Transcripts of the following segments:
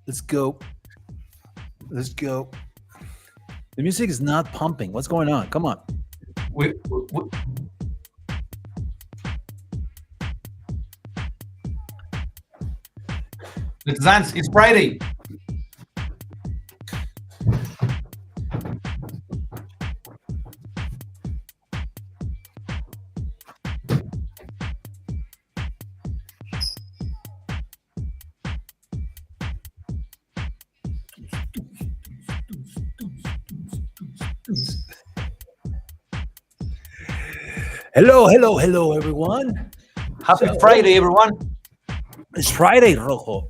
Let's go. Let's go. The music is not pumping. What's going on? Come on. We, let's dance. It's Friday. Hello, hello, hello, everyone. Happy So, Friday, everyone. it's Friday, Rojo.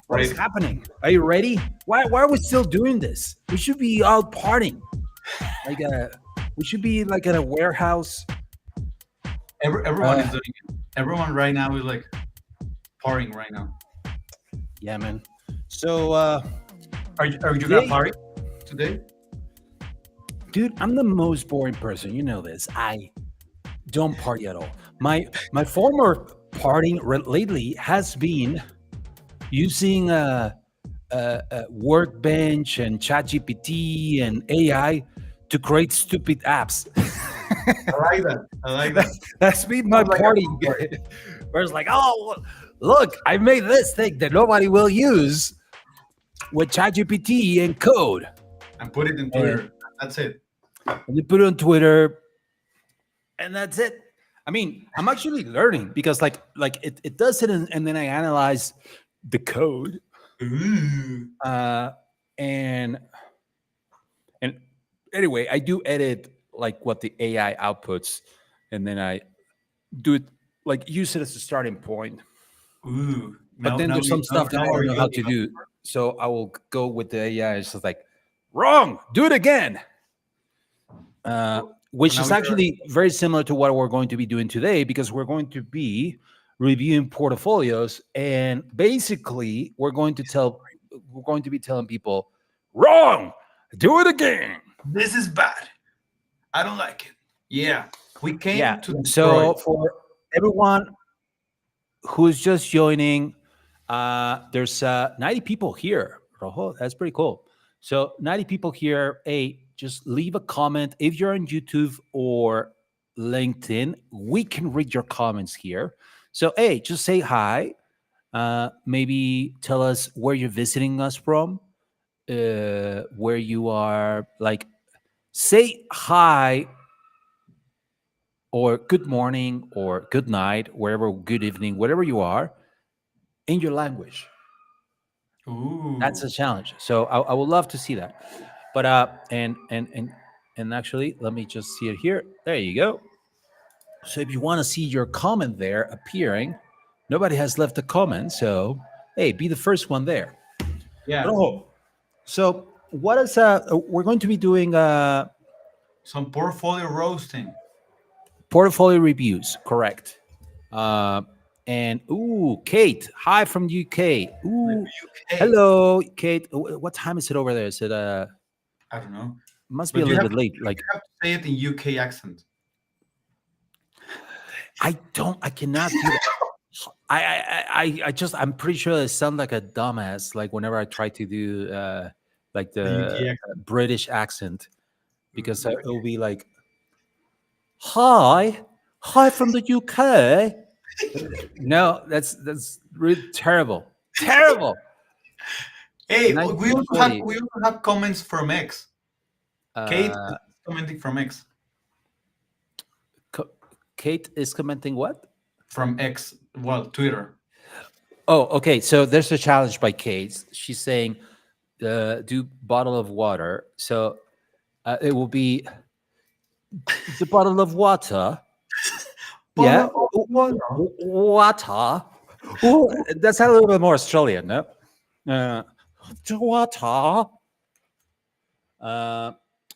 What is Friday. happening? Are you ready? Why are we still doing this? We should be out partying. Like we should be like at a warehouse. Everyone is Uh, doing it. Everyone right now is like pouring right now. yeah, man. So, Are you gonna today, party today? dude, I'm the most boring person. You know this. I don't party at all. My former partying lately has been using a workbench and ChatGPT and AI to create stupid apps. I like that. I like that. That's been my Sounds like a party. fun party. Where it's like, oh, look, I made this thing that nobody will use with ChatGPT and code. And put it in And, Twitter. That's it. and you put it on Twitter, and that's it. I mean, I'm actually learning because it does it, and then I analyze the code, Ooh. uh, and and anyway, I do edit like what the AI outputs, and then I do it like use it as a starting point. Ooh. But Now, then now, there's some stuff that now I don't are know you a how to do, so I will go with the AI. It's just like wrong, do it again. So Which now is you're actually very similar to what we're going to be doing today because we're going to be reviewing portfolios, and basically we're going to be telling people wrong, do it again. this is bad. I don't like it. Yeah. We Yeah. came to destroy. So for everyone who's just joining, there's 90 people here. Rojo, that's pretty cool. So 90 people here. Hey, just leave a comment. If you're on YouTube or LinkedIn, we can read your comments here. So hey, just say hi. Maybe tell us where you're visiting us from, where you are. Like, say hi or good morning or good night, wherever, good evening, whatever you are, in your language. That's Ooh. a challenge. So I would love to see that. But and actually, let me just see it here. There you go. So if you want to see your comment there appearing, nobody has left a comment. So hey, be the first one there. Yeah. Rojo. So what is we're going to be doing Some portfolio roasting. portfolio reviews, correct? Uh, and ooh, Kate, hi from UK. Like Ooh, UK. hello, Kate. What time is it over there? Is it I don't know. must be a But you little have bit to, late. you Like have to say it in UK accent. I cannot do that. I'm pretty sure I sound like a dumbass. Like whenever I try to do like The the UK accent. British accent, because Mm. it will be like, hi, hi from the UK. No, that's really terrible, terrible. Hey, '1940. we also have comments from X. Kate Uh, is commenting from X. Co- Kate is commenting what? From X. Well, Twitter. Oh, okay. So there's a challenge by Kate. She's saying, do bottle of water. So it will be the bottle of water. Yeah, Bottle of water. water. Ooh, that's a little bit more Australian, no? Water. Uh,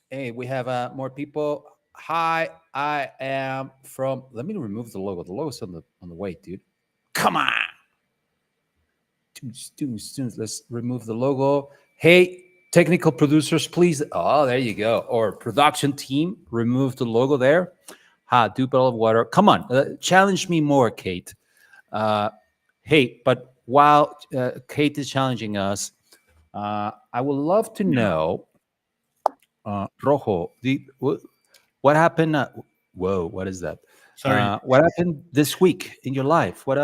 hey, we have more people. Hi, I am from. Let me remove the logo. The logo's on the way, dude. Come on. Let's remove the logo. Hey, technical producers, please. Oh, there you go. Or production team, remove the logo there. Do bottle of water. Come on, challenge me more, Kate. Uh, hey, but while Kate is challenging us, I would love to Yeah. know, Rojo, what happened? Whoa, what is that? Sorry. What happened this week in your life? What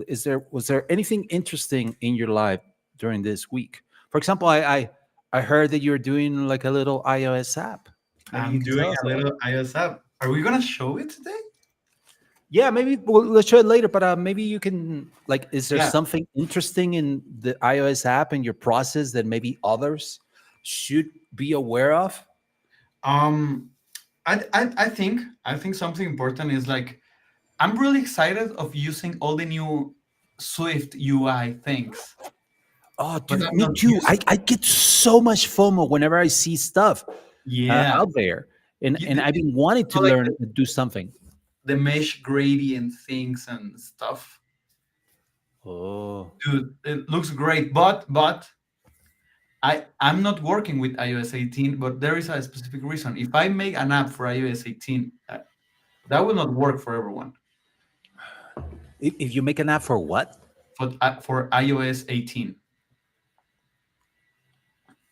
is there? Was there anything interesting in your life during this week? For example, I heard that you're doing like a little iOS app. Maybe you I'm can doing tell us a about it. little iOS app. Are we gonna show it today? Yeah, maybe let's show it later. But maybe you can like, is there Yeah. something interesting in the iOS app and your process that maybe others should be aware of? Um, I think something important is like I'm really excited of using all the new Swift UI things, Oh, but dude, I'm me not too. using. I get so much FOMO whenever I see stuff Yeah. out there, and I've been wanting to So like learn to do something. the mesh gradient things and stuff. Oh, Dude, it looks great, but I'm not working with iOS 18, but there is a specific reason. If I make an app for iOS 18, that will not work for everyone. if you make an app for what? For iOS 18.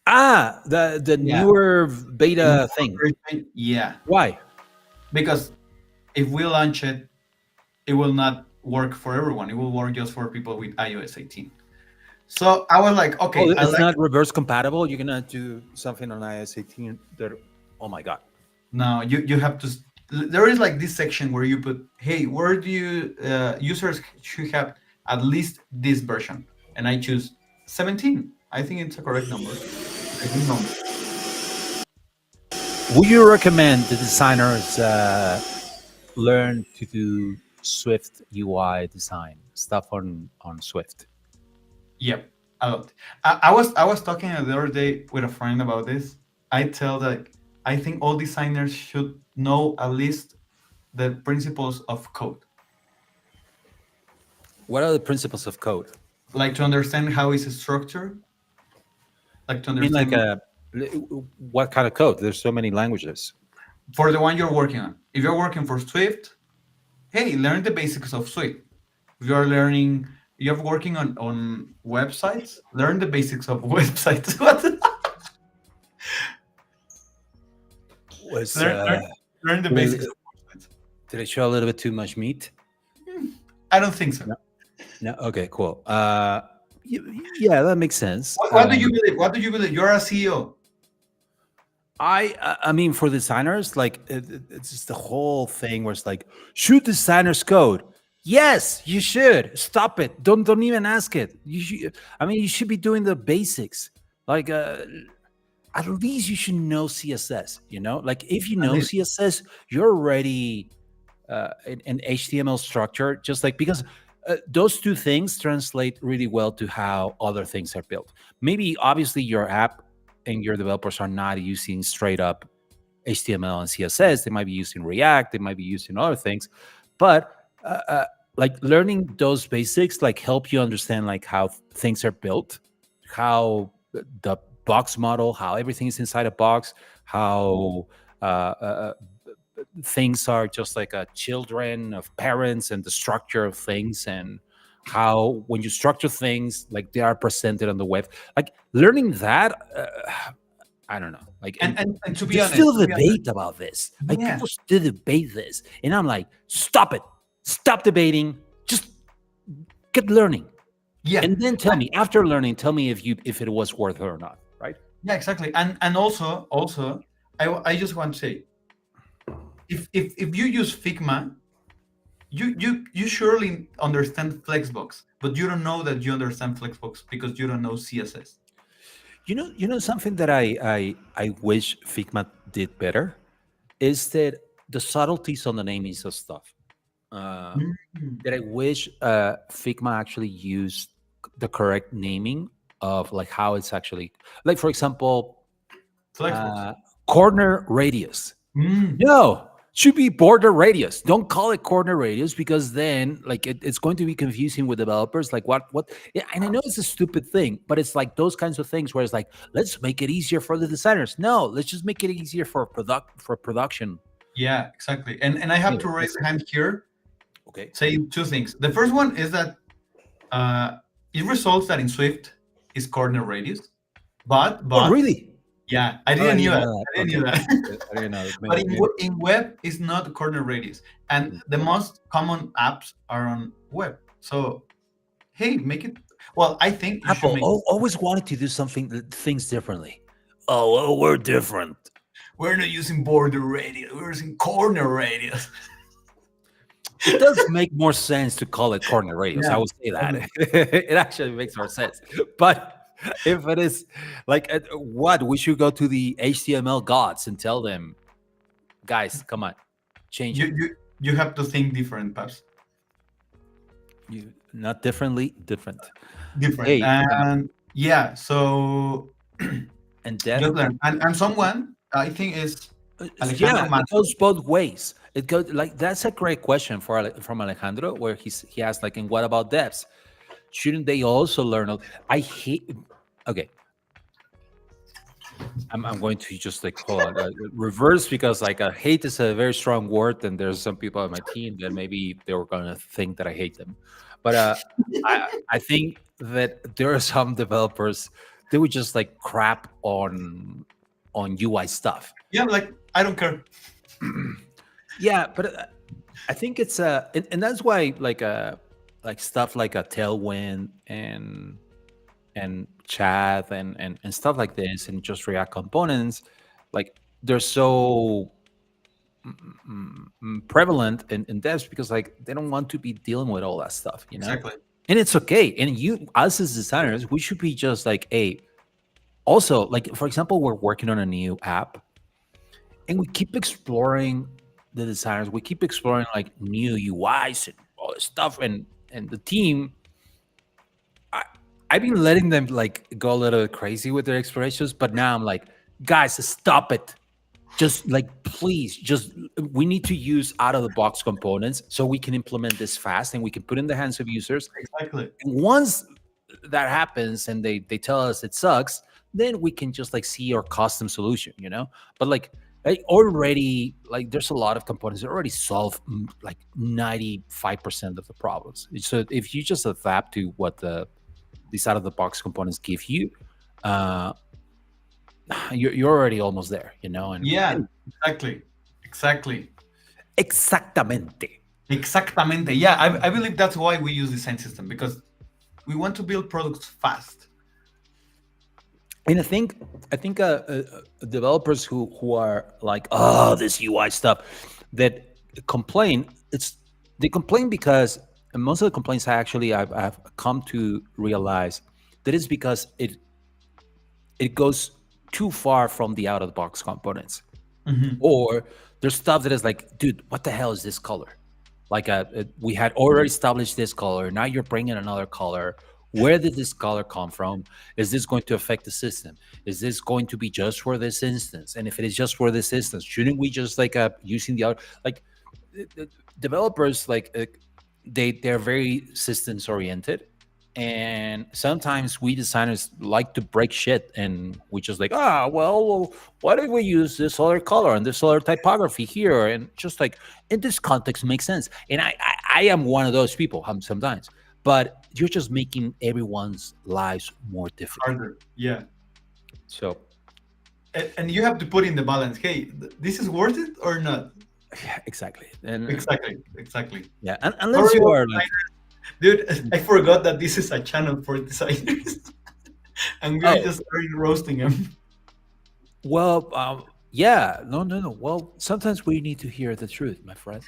The Yeah, newer the beta newer thing. version, yeah, Why? because if we launch it, it will not work for everyone. It will work just for people with iOS 18. So I was like, Oh, okay, I it's like not reverse compatible. You're gonna do something on iOS 18 that. Oh my god. now you have to. There is like this section where you put, hey, where do you users should have at least this version, and I choose 17. I think it's a correct number. It's a good number. Would you recommend the designers learn to do Swift UI design stuff on Swift? Yep, a lot. I was talking the other day with a friend about this. I tell that I think all designers should know at least the principles of code, What are the principles of code? like to understand how it's structured, like to You mean like understand what kind of code? There's so many languages. for the one you're working on. If you're working for Swift, hey, learn the basics of Swift. If you're working on websites, learn the basics of websites. What? Was Learn the did basics it, of websites. did it show a little bit too much meat? I don't think so. No. No. Okay. Cool. Yeah, that makes sense. What do you believe? What do you believe? You're a CEO. I mean, for designers, like it's just the whole thing where it's like, should designers code? Yes, you should. Stop it. Don't even ask it. You should, I mean, you should be doing the basics. Like at least you should know CSS. You know, like if you At know least. CSS, you're already an HTML structure. Just like because those two things translate really well to how other things are built. Maybe obviously your app and your developers are not using straight up HTML and CSS. They might be using React. They might be using other things, but like learning those basics like help you understand like how things are built, how the box model, how everything is inside a box, how things are just like children of parents and the structure of things and how when you structure things like they are presented on the web, like learning that I don't know, like And to be there's honest, still debate about this, like yeah, people still debate this and I'm like, stop it, stop debating, just get learning yeah, and then tell me after learning, tell me if it was worth it or not, right? yeah, exactly. And also, I just want to say, if you use Figma, you surely understand Flexbox, but you don't know that you understand Flexbox because you don't know CSS. You know something that I wish Figma did better is that the subtleties on the namings of stuff. Uh, Mm. that I wish Figma actually used the correct naming of like how it's actually like, for example, Flexbox. uh, corner radius. Mm. No, should be border radius. Don't call it corner radius because then like it's going to be confusing with developers. Like what? Yeah, and I know it's a stupid thing, but it's like those kinds of things where it's like let's make it easier for the designers. No, let's just make it easier for production. Yeah, exactly. And I have Anyway, to raise a hand here, okay. saying two things. The first one is that uh, it results that in Swift is corner radius. Oh, but really? yeah, I Oh, I didn't knew didn't that. know that. I didn't knew Okay, that. I didn't know that. But Maybe, maybe. in web is not corner radius, and the most common apps are on web. So hey, make it. Well, I think you should Apple make. always wanted to do things differently. Oh, well, we're different. We're not using border radius. We're using corner radius. It does make more sense to call it corner radius. I Yeah. will say that. It actually makes more sense. But if it is like, what? We should go to the HTML gods and tell them, guys, come on, change You it. you you have to think different, perhaps. You not differently, different. Different. Hey, And yeah, so and just Dev, learn. And someone I think is Alejandro yeah, it Manso. goes both ways. It goes like that's a great question from Alejandro, where he asked like, and what about devs? Shouldn't they also learn? I hate. Okay, I'm going to just like hold on, reverse, because like hate is a very strong word, and there's some people on my team that maybe they were gonna think that I hate them, but I think that there are some developers they would just like crap on UI stuff. Yeah, like I don't care. Yeah, but I think it's and that's why like stuff like a Tailwind and chat and stuff like this and just React components, like they're so prevalent in devs because like they don't want to be dealing with all that stuff, you know. Exactly. And it's okay. And you, us as designers, we should be just like, hey, also like for example, we're working on a new app and we keep exploring the designers, we keep exploring like new UIs and all this stuff, and the team, I, I've been letting them like go a little crazy with their explorations, but now I'm like, guys, stop it. Just like, please, just we need to use out of the box components so we can implement this fast and we can put in the hands of users. Exactly. And once that happens and they tell us it sucks, then we can just like see our custom solution, you know. But like already, like there's a lot of components that already solve like 95% of the problems. So if you just adapt to what these out of the box components give you, uh you're already almost there, you know. Yeah, And exactly. Exactly. exactamente. Exactamente. Yeah, I believe that's why we use design system, because we want to build products fast. And I think developers who are like, oh, this UI stuff, that complain, it's they complain because, and most of the complaints I've come to realize that it's because it goes too far from the out of the box components, Mhm. or there's stuff that is like, dude, what the hell is this color? Like we had already established this color, now you're bringing another color. Where did this color come from? Is this going to affect the system? Is this going to be just for this instance? And if it is just for this instance, shouldn't we just like using the other, like developers, like they're very systems oriented, and sometimes we designers like to break shit, and we just like, well, why don't we use this other color and this other typography here, and just like in this context makes sense. And I am one of those people sometimes, but you're just making everyone's lives more difficult. Harder. Yeah. So And you have to put in the balance. Hey, this is worth it or not? yeah, exactly. And Exactly. Exactly. yeah, unless Sorry, you all are like, dude. I forgot that this is a channel for designers, and we are oh, just starting roasting them. well, yeah, no. Well, sometimes we need to hear the truth, my friend,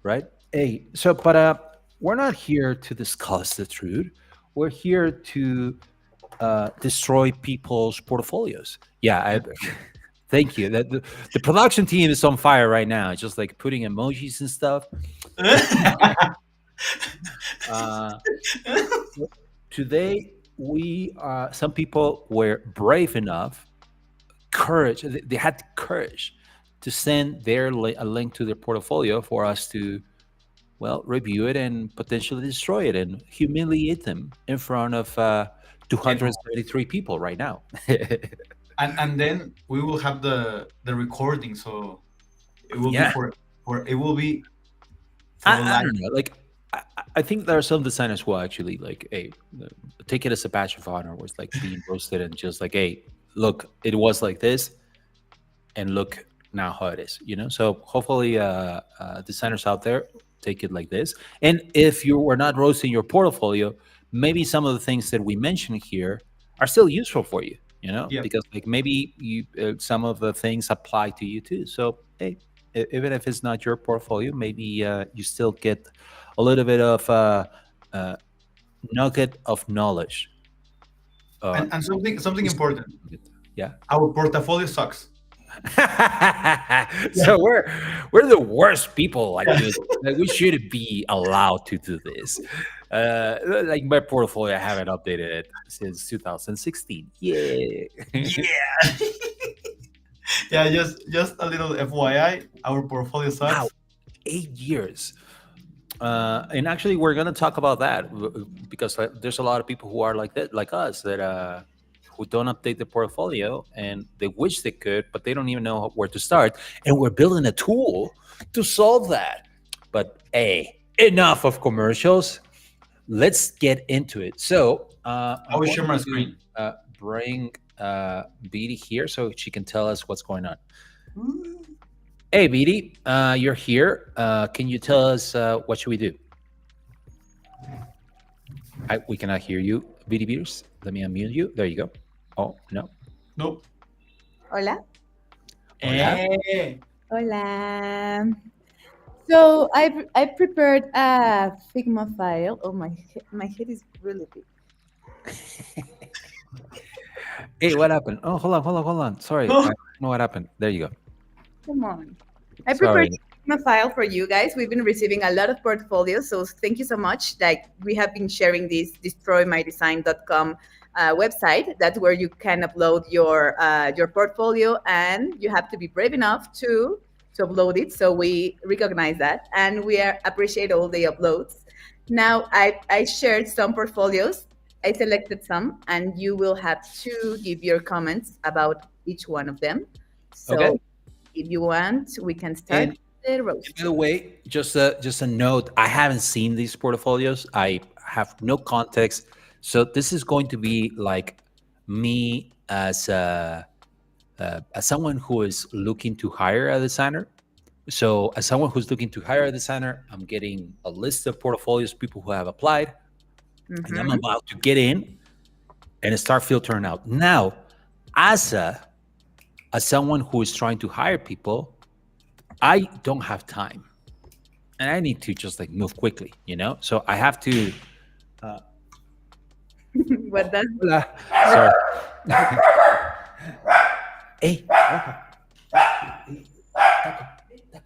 right? Hey, so, but we're not here to discuss the truth. We're here to destroy people's portfolios. Yeah, thank you. The production team is on fire right now, just like putting emojis and stuff. Uh, Today, we some people were brave enough, courage. They had courage to send a link to their portfolio for us to, well, review it and potentially destroy it and humiliate them in front of And 273 people right now. and then we will have the recording, so it will be Yeah, for it will be for I life. don't know. Like, I think there are some designers who actually like, hey, take it as a badge of honor, was like being roasted and just like, hey, look, it was like this, and look now how it is. So hopefully, designers out there take it like this. And if you were not roasting your portfolio, maybe some of the things that we mentioned here are still useful for you. Yeah. Because like maybe some of the things apply to you too. So hey, even if it's not your portfolio, maybe you still get a little bit of uh, nugget of knowledge. And something Useful important. nugget. Yeah. Our portfolio sucks. Yeah. So we're the worst people like Yeah. this. Like, we shouldn't be allowed to do this. Like my portfolio, I haven't updated it since 2016. Yeah. Yeah. Yeah, just a little FYI, our portfolio Wow, sucks. 8 years. And actually, we're gonna talk about that because there's a lot of people who are like that, like us, that who don't update the portfolio and they wish they could, but they don't even know where to start. And we're building a tool to solve that. But hey, enough of commercials. Let's get into it. So I I'm will going share my to screen. bring Beatty here so she can tell us what's going on. Hey, Beatty, you're here. Can you tell us what should we do? We cannot hear you, Beatty Beers. Let me unmute you. There you go. Oh, no. Nope. Hola. Hola. Eh. Hola. So I prepared a Figma file. Oh, my head is really big. Hey, what happened? Oh, hold on. Sorry, I No. don't know what happened. There you go. Come on. I prepared Sorry. a Figma file for you guys. We've been receiving a lot of portfolios, so thank you so much. Like we have been sharing this destroymydesign.com website. That's where you can upload your portfolio, and you have to be brave enough to upload it. So we recognize that, and appreciate all the uploads. Now I shared some portfolios. I selected some, and you will have to give your comments about each one of them. Okay. So if you want, we can start And the by roast. the way, just a note. I haven't seen these portfolios. I have no context. So this is going to be like me as someone who is looking to hire a designer. So as someone who's looking to hire a designer, I'm getting a list of portfolios, people who have applied, and I'm Mhm. about to get in and start filtering out. Now, as someone who is trying to hire people, I don't have time, and I need to just like move quickly. So I have to. What does Hola. Sorry. Hey,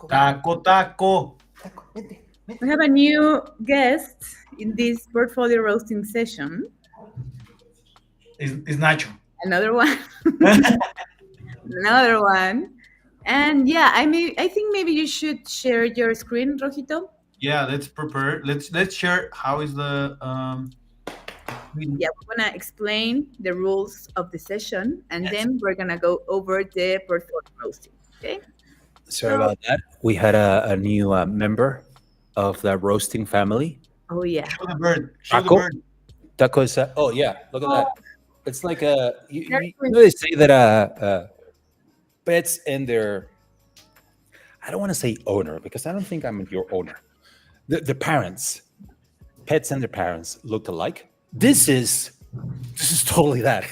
Taco, taco. we have a new guest in this portfolio roasting session? Is Nacho. Another one. Another one. And yeah, I think maybe you should share your screen, Rojito. Yeah, let's prepare. Let's share how is the Yeah, we're gonna explain the rules of the session, and Yes. then we're gonna go over the portfolio roasting. Okay. sorry So, about that. We had a new member of the roasting family. oh yeah. Show the bird. Show the Taco. bird. Taco is. Oh yeah, look at Oh, that. It's like a. they're You doing- know they say that pets and their. I don't want to say owner because I don't think I'm your owner. The parents, pets and their parents look alike. This is totally that.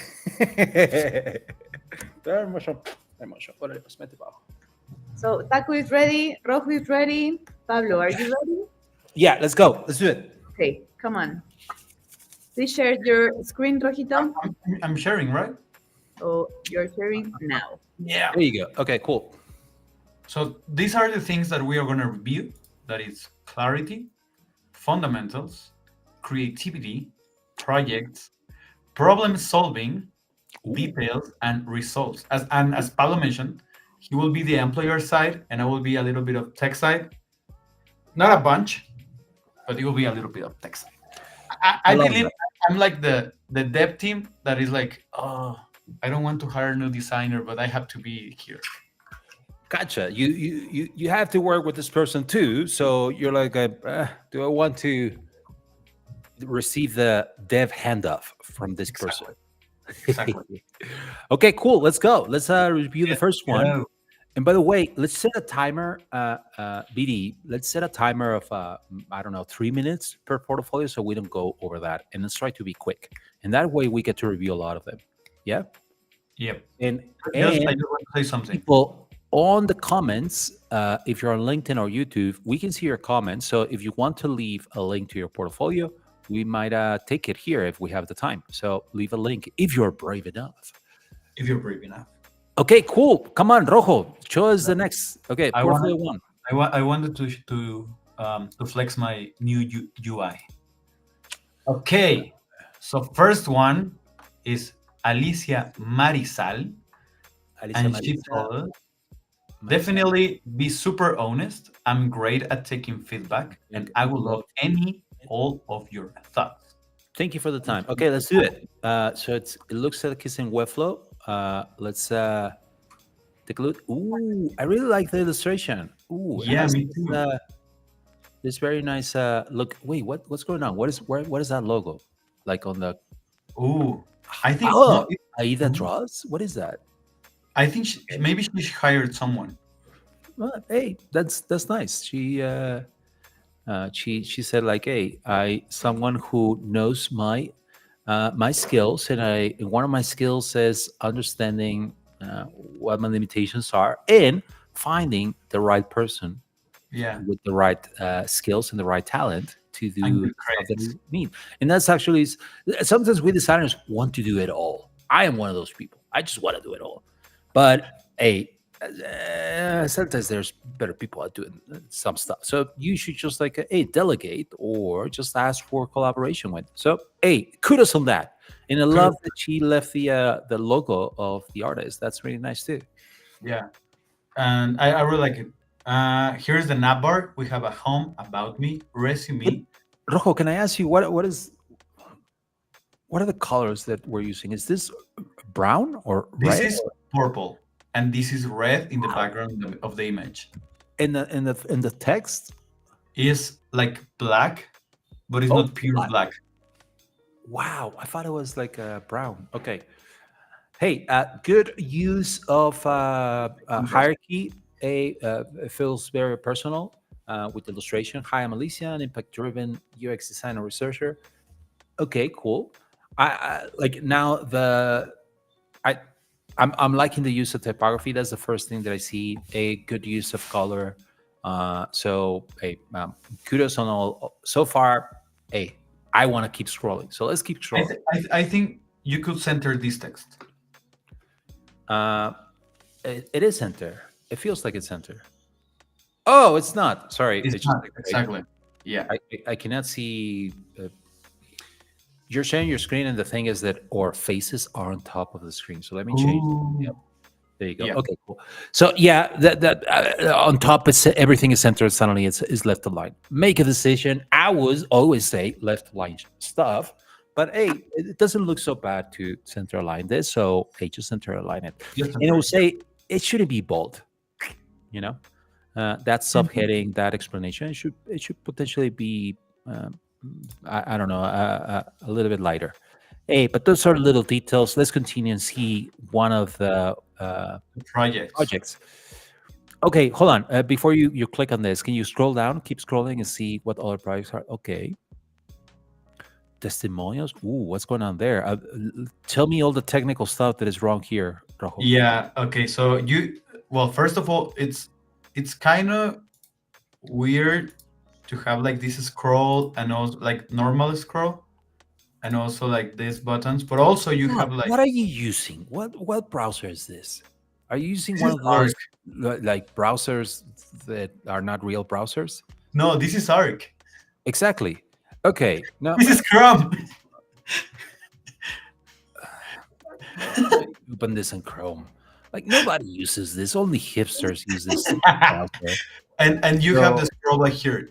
Hermoso. Órale, pues, mete para abajo. So Taco is ready, Rojo is ready. Pablo, are you ready? Yeah, let's go. Let's do it. Okay, come on. Please share your screen, Rojito. I'm sharing, right? Oh, you're sharing now. Yeah. There you go. Okay, cool. So these are the things that we are going to review. That is clarity, fundamentals, creativity, projects, problem solving, Ooh. details, and results. As Pablo mentioned, he will be the employer side, and I will be a little bit of tech side. Not a bunch, but it will be a little bit of tech side. I love believe that. I'm like the dev team that is like, oh, I don't want to hire a new designer, but I have to be here. Gotcha. You have to work with this person too. So you're like, do I want to receive the dev handoff from this person? Exactly. Exactly. Okay, cool. Let's go. Let's review the Yeah. first one. Yeah. And by the way, let's set a timer, BD. Let's set a timer of I don't know, 3 minutes per portfolio, so we don't go over that. And let's try to be quick. And that way, we get to review a lot of them. Yeah. Yep. And I just want to say something. people on the comments, if you're on LinkedIn or YouTube, we can see your comments. So if you want to leave a link to your portfolio, we might take it here if we have the time. So leave a link if you're brave enough. If you're brave enough. Okay, cool. Come on, Rojo. Show us the next. Okay, I portfolio wanted- one. I wanted to flex my new UI. Okay, so first one is Alicia Marisal, Alicia and she Marisa. told, definitely be super honest. I'm great at taking feedback, and I would love all of your thoughts. Thank you for the time. Okay, let's do it. So it looks like it's in Webflow. Let's take a look. Ooh, I really like the illustration. Ooh, it Yeah, has me this, too. this very nice look. Wait, what's going on? What is that logo? Like on the Ooh, I think oh, no, Aida Ooh. draws? What is that? I think maybe she hired someone. Well, hey, that's nice. She said like, hey, someone who knows my my skills, and one of my skills is understanding what my limitations are and finding the right person Yeah, with the right skills and the right talent to do and good stuff that credits. we need. And that's actually sometimes we designers want to do it all. I am one of those people. I just want to do it all. But hey, sometimes there's better people at doing some stuff. So you should just like hey delegate or just ask for collaboration with. So hey, kudos on that. And I love that she left the logo of the artist. That's really nice too. Yeah, and I really like it. Here's the navbar. We have a home, about me, resume. Rojo, can I ask you what are the colors that we're using? Is this brown or This red? is purple, and this is red in the background of the image. In the text? Is like black, but it's Oh, not pure black. black. Wow, I thought it was like brown. Okay. Hey, good use of hierarchy. It feels very personal with illustration. Hi, I'm Alicia, an impact-driven UX designer researcher. Okay, cool. I like now I I'm liking the use of typography. That's the first thing that I see. A good use of color. So hey, kudos on all so far. Hey, I want to keep scrolling. So let's keep I, scrolling. I think you could center this text. It is center. It feels like it's center. Oh, it's not. Sorry. It's just not like, exactly. Yeah. I cannot see. You're sharing your screen, and the thing is that our faces are on top of the screen. So let me change. Ooh. Yep. There you go. Yeah. Okay, cool. So yeah, that on top, everything is centered. Suddenly, it's left aligned. Make a decision. I would always say left align stuff, but hey, it doesn't look so bad to center align this. So hey, just center align it. Just And I will say it shouldn't be bold. You know, that subheading, that explanation, it should potentially be. I don't know, a little bit lighter. Hey, but those are little details. Let's continue and see one of the projects. Okay, hold on. Before you click on this, can you scroll down, keep scrolling, and see what other projects are? Okay. Testimonials. Ooh, what's going on there? Tell me all the technical stuff that is wrong here, Rajo. Yeah. Okay. So first of all, it's kind of weird to have like this scroll and also like normal scroll and also like these buttons, but also you have like what are you using? What browser is this? Are you using one of those like browsers that are not real browsers? No, this is Arc. Exactly. Okay. No, this is Chrome. Open this in Chrome. Like nobody uses this. Only hipsters use this browser. And you have the scroll right here.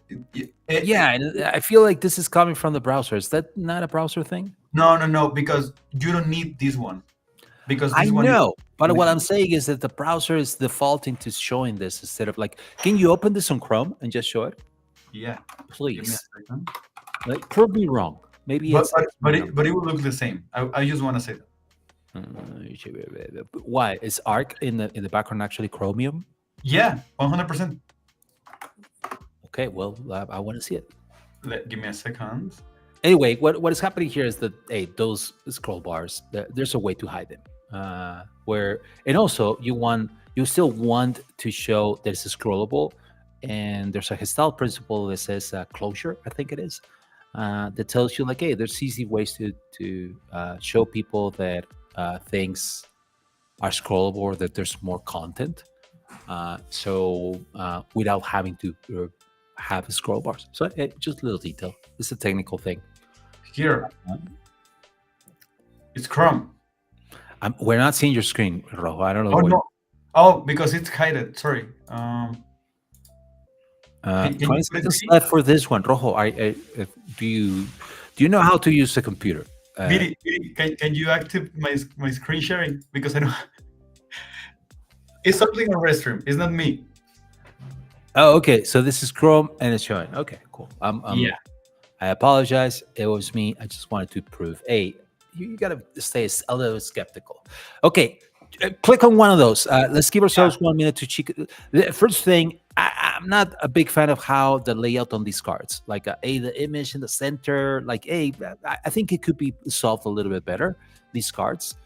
Yeah, and I feel like this is coming from the browser. Is that not a browser thing? No, because you don't need this one. because I this one is. know, but what I'm saying is that the browser is defaulting to showing this instead of like, can you open this on Chrome and just show it, Yeah. Give me a please? second. Like, prove me wrong. Maybe But it's it will look the same. I just want to say that. Why is Arc in the background actually Chromium? Yeah, 100%. Okay, well, I want to see it. Give me a second. Anyway, what is happening here is that those scroll bars, there's a way to hide them. And also you still want to show that it's scrollable, and there's a Gestalt principle that says closure, I think it is, that tells you like, hey, there's easy ways to show people that things are scrollable or that there's more content. So without having to have scroll bars. So just a little detail. It's a technical thing. Here, it's Chrome. We're not seeing your screen, Rojo. I don't know. Oh no! Oh, because it's hidden. Sorry. 20 seconds left for this one, Rojo. Do you know how to use a computer? Viri, can you activate my screen sharing? Because I don't. It's something on restroom. It's not me. Oh, okay. So this is Chrome and it's showing. Okay, cool. Yeah. I apologize. It was me. I just wanted to prove. Hey, you gotta stay a little skeptical. Okay, click on one of those. Let's give ourselves 1 minute to check. The first thing, I'm not a big fan of how the layout on these cards, like the image in the center. Like, I think it could be solved a little bit better. These cards,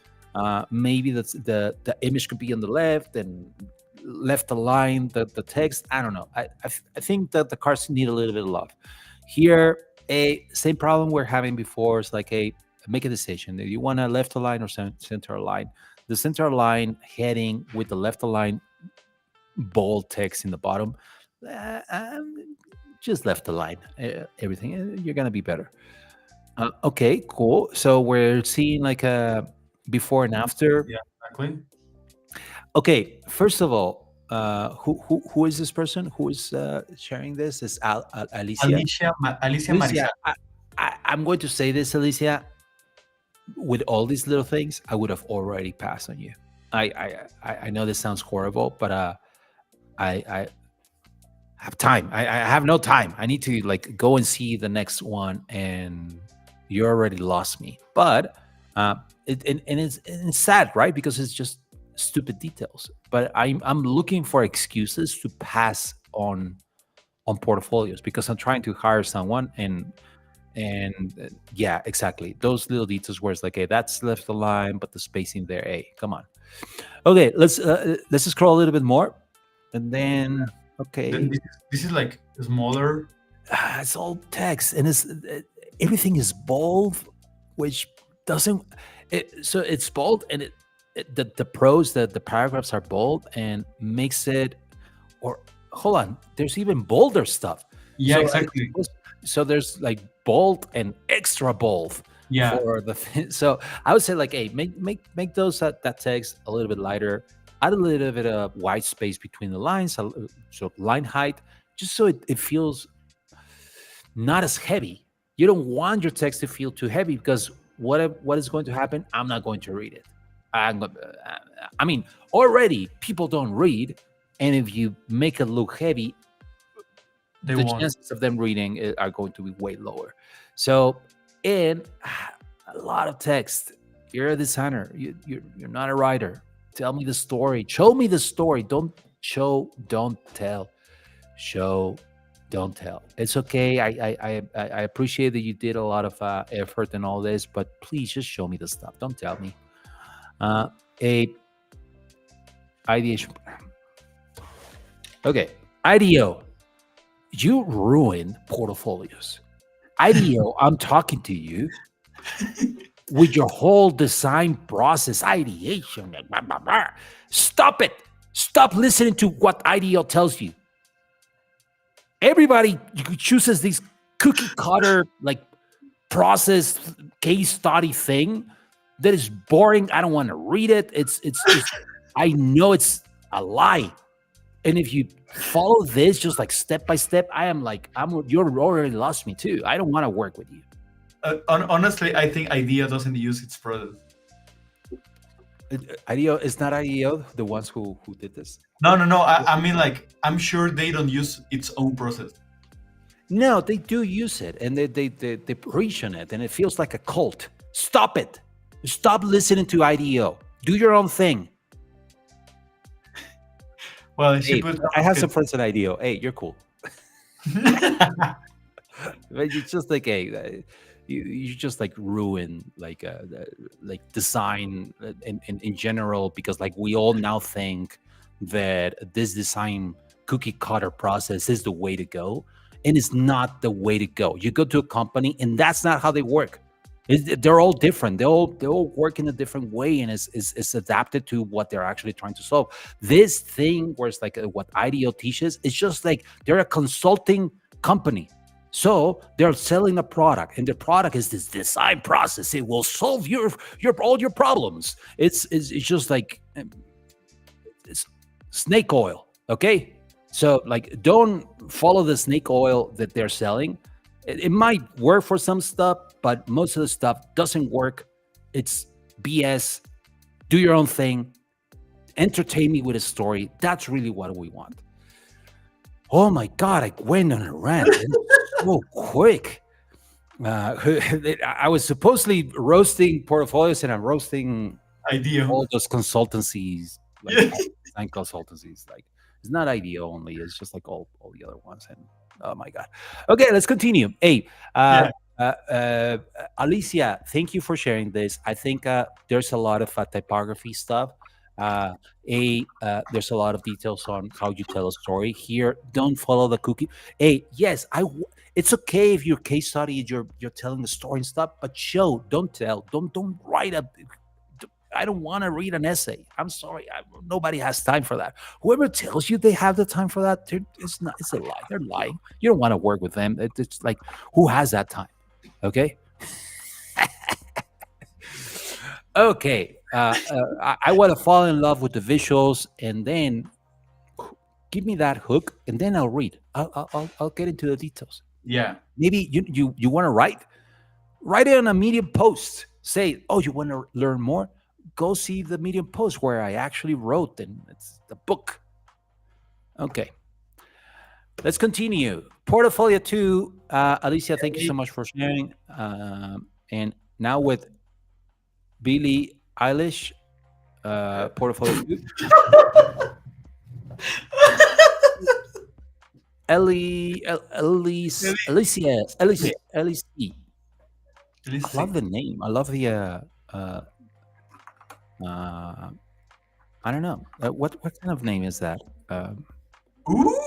maybe that's the image could be on the left and left align the text. I don't know. I think that the cards need a little bit of love. Here, same problem we're having before. It's like, make a decision. Do you want a left align or center align? The center align heading with the left align bold text in the bottom, just left align everything. You're gonna be better. Okay, cool. So we're seeing like a before and after. Yeah, exactly. Okay, first of all, who is this person who is sharing this? Is Alicia? Alicia Marisa. I'm going to say this, Alicia. With all these little things, I would have already passed on you. I know this sounds horrible, but I have time. I have no time. I need to like go and see the next one, and you already lost me. But it's sad, right? Because it's just stupid details. But I'm looking for excuses to pass on portfolios because I'm trying to hire someone and yeah, exactly, those little details where it's like, hey, that's left the line, but the spacing there, hey, come on. Okay, let's scroll a little bit more, and then this is like smaller. It's all text, and everything is bold, which doesn't. So it's bold, and the prose, the paragraphs are bold, and makes it. Or hold on, there's even bolder stuff. Yeah, so, exactly. So there's like bold and extra bold. Yeah. For the so I would say like, hey, make those that text a little bit lighter, add a little bit of white space between the lines, so line height, just so it feels not as heavy. You don't want your text to feel too heavy because what is going to happen? I'm not going to read it. I mean, already people don't read, and if you make it look heavy, the chances of them reading are going to be way lower. So, and a lot of text. You're a designer. You're not a writer. Tell me the story. Show me the story. Don't show. Don't tell. Show. Don't tell. It's okay. I appreciate that you did a lot of effort and all this, but please just show me the stuff. Don't tell me. A ideation. Okay, IDEO. You ruined portfolios. IDEO, I'm talking to you with your whole design process, ideation. Blah, blah, blah. Stop it. Stop listening to what IDEO tells you. Everybody chooses this cookie cutter, like process case study thing that is boring. I don't want to read it. It's I know it's a lie. And if you follow this just like step by step, you're already lost me too. I don't want to work with you. Honestly, I think IDEO doesn't use its product. IDEO is not IDEO the ones who did this. No, no, no. I mean, like, I'm sure they don't use its own process. No, they do use it, and they preach on it, and it feels like a cult. Stop it! Stop listening to IDEO. Do your own thing. Well, Hey, I have some friends at IDEO. Hey, you're cool. But it's just like, hey, you just like ruin like design in general, because like we all now think that this design cookie cutter process is the way to go, and it's not the way to go. You go to a company, and that's not how they work. They're all different. They all work in a different way, and it's adapted to what they're actually trying to solve. This thing where it's like what IDEO teaches, it's just like they're a consulting company. So they're selling a product, and the product is this design process. It will solve your all your problems. It's just like it's snake oil. Okay, so like don't follow the snake oil that they're selling. It might work for some stuff, but most of the stuff doesn't work. It's BS. Do your own thing. Entertain me with a story. That's really what we want. Oh my God, I went on a rant. It was so quick. I was supposedly roasting portfolios, and I'm roasting IDEO. all those consultancies, like design consultancies. Like it's not IDEO only; it's just like all the other ones. And oh my God. Okay, let's continue. Hey, Alicia, thank you for sharing this. I think there's a lot of typography stuff. There's a lot of details on how you tell a story here. Don't follow the cookie. Hey, yes, it's okay if your case study you're telling the story and stuff, but show, don't tell, don't write a. I don't want to read an essay. I'm sorry, nobody has time for that. Whoever tells you they have the time for that, it's a lie. They're lying. You don't want to work with them. It's like, who has that time? Okay. Okay. I want to fall in love with the visuals, and then give me that hook, and then I'll read. I'll get into the details. Yeah. Maybe you want to write it on a Medium post. Say, oh, you want to learn more? Go see the Medium post where I actually wrote, and it's the book. Okay. Let's continue. Portfolio 2. Alicia, thank you so much for sharing. And now with Billie Eilish, portfolio 2. Alicia. I love the name. I love the I don't know. What kind of name is that? Ooh,